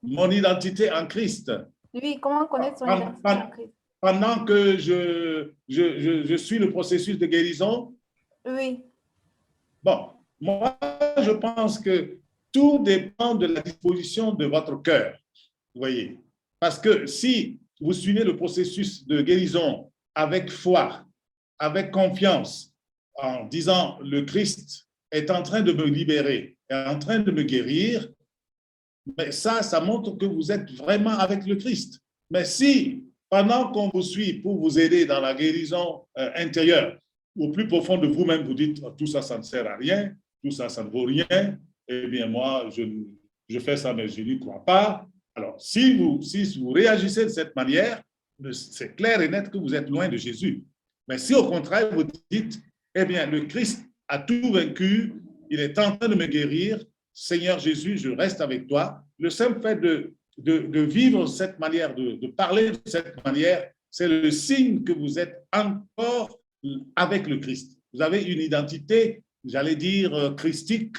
Mon identité en Christ. Oui, comment connaître son identité en Christ? Pendant que je suis le processus de guérison? Oui. Bon, moi, je pense que tout dépend de la disposition de votre cœur. Vous voyez, parce que si vous suivez le processus de guérison avec foi, avec confiance, en disant le Christ est en train de me libérer, est en train de me guérir, mais ça montre que vous êtes vraiment avec le Christ. Mais si, pendant qu'on vous suit pour vous aider dans la guérison intérieure, au plus profond de vous-même, vous dites tout ça, ça ne sert à rien, tout ça, ça ne vaut rien, eh bien moi, je fais ça, mais je n'y crois pas. Alors, si vous réagissez de cette manière, c'est clair et net que vous êtes loin de Jésus. Mais si au contraire, vous dites, eh bien, le Christ a tout vaincu, il est en train de me guérir, Seigneur Jésus, je reste avec toi. Le simple fait de vivre cette manière, de parler de cette manière, c'est le signe que vous êtes encore avec le Christ. Vous avez une identité, j'allais dire, christique,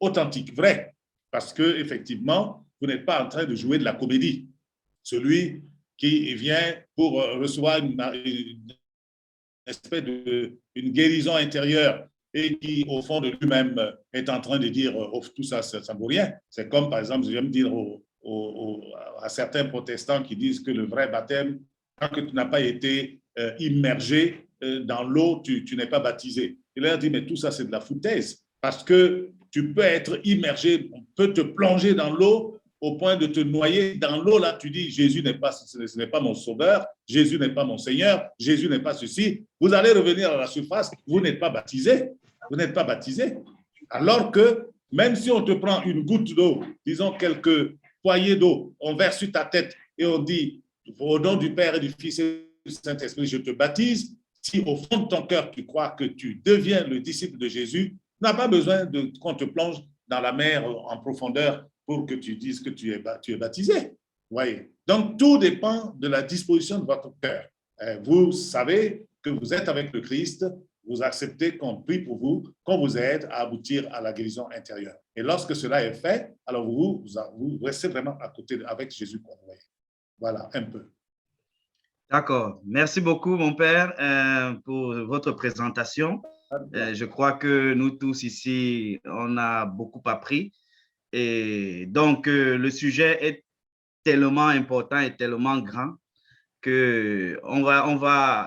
authentique, vraie, parce que effectivement, vous n'êtes pas en train de jouer de la comédie. Celui qui vient pour recevoir une espèce une guérison intérieure et qui, au fond de lui-même, est en train de dire oh, tout ça, ça ne vaut rien. C'est comme, par exemple, je vais me dire à certains protestants qui disent que le vrai baptême, tant que tu n'as pas été immergé dans l'eau, tu n'es pas baptisé. Il leur dit, mais tout ça, c'est de la foutaise, parce que tu peux être immergé, on peut te plonger dans l'eau au point de te noyer dans l'eau. Là, tu dis, Jésus ce n'est pas mon sauveur, Jésus n'est pas mon Seigneur, Jésus n'est pas ceci. Vous allez revenir à la surface, vous n'êtes pas baptisé. Vous n'êtes pas baptisé. Alors que même si on te prend une goutte d'eau, disons quelques poignées d'eau, on verse sur ta tête et on dit, au nom du Père et du Fils et du Saint-Esprit, je te baptise. Si au fond de ton cœur, tu crois que tu deviens le disciple de Jésus, tu n'as pas besoin qu'on te plonge dans la mer en profondeur pour que tu dises que tu es baptisé. Voyez. Donc, tout dépend de la disposition de votre cœur. Vous savez que vous êtes avec le Christ, vous acceptez qu'on prie pour vous, qu'on vous aide à aboutir à la guérison intérieure. Et lorsque cela est fait, alors vous restez vraiment à côté avec Jésus. Voilà, un peu. D'accord. Merci beaucoup, mon père, pour votre présentation. Je crois que nous tous ici, on a beaucoup appris. Et donc, le sujet est tellement important et tellement grand que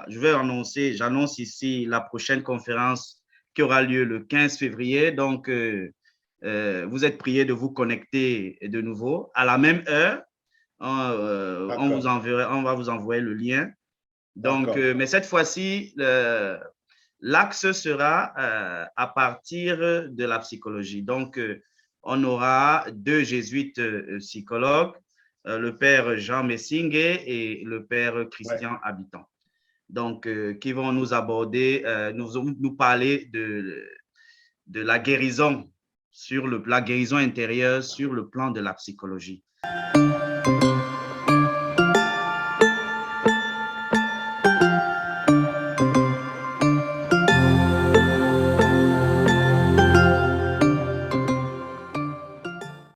j'annonce ici la prochaine conférence qui aura lieu le 15 février. Donc, vous êtes priés de vous connecter de nouveau. À la même heure, on va vous envoyer le lien. Donc, mais cette fois-ci, l'axe sera à partir de la psychologie. Donc, on aura 2 jésuites psychologues, le père Jean Messing et le père Christian Habitant. Donc, qui vont nous aborder, nous parler de la guérison, la guérison intérieure sur le plan de la psychologie.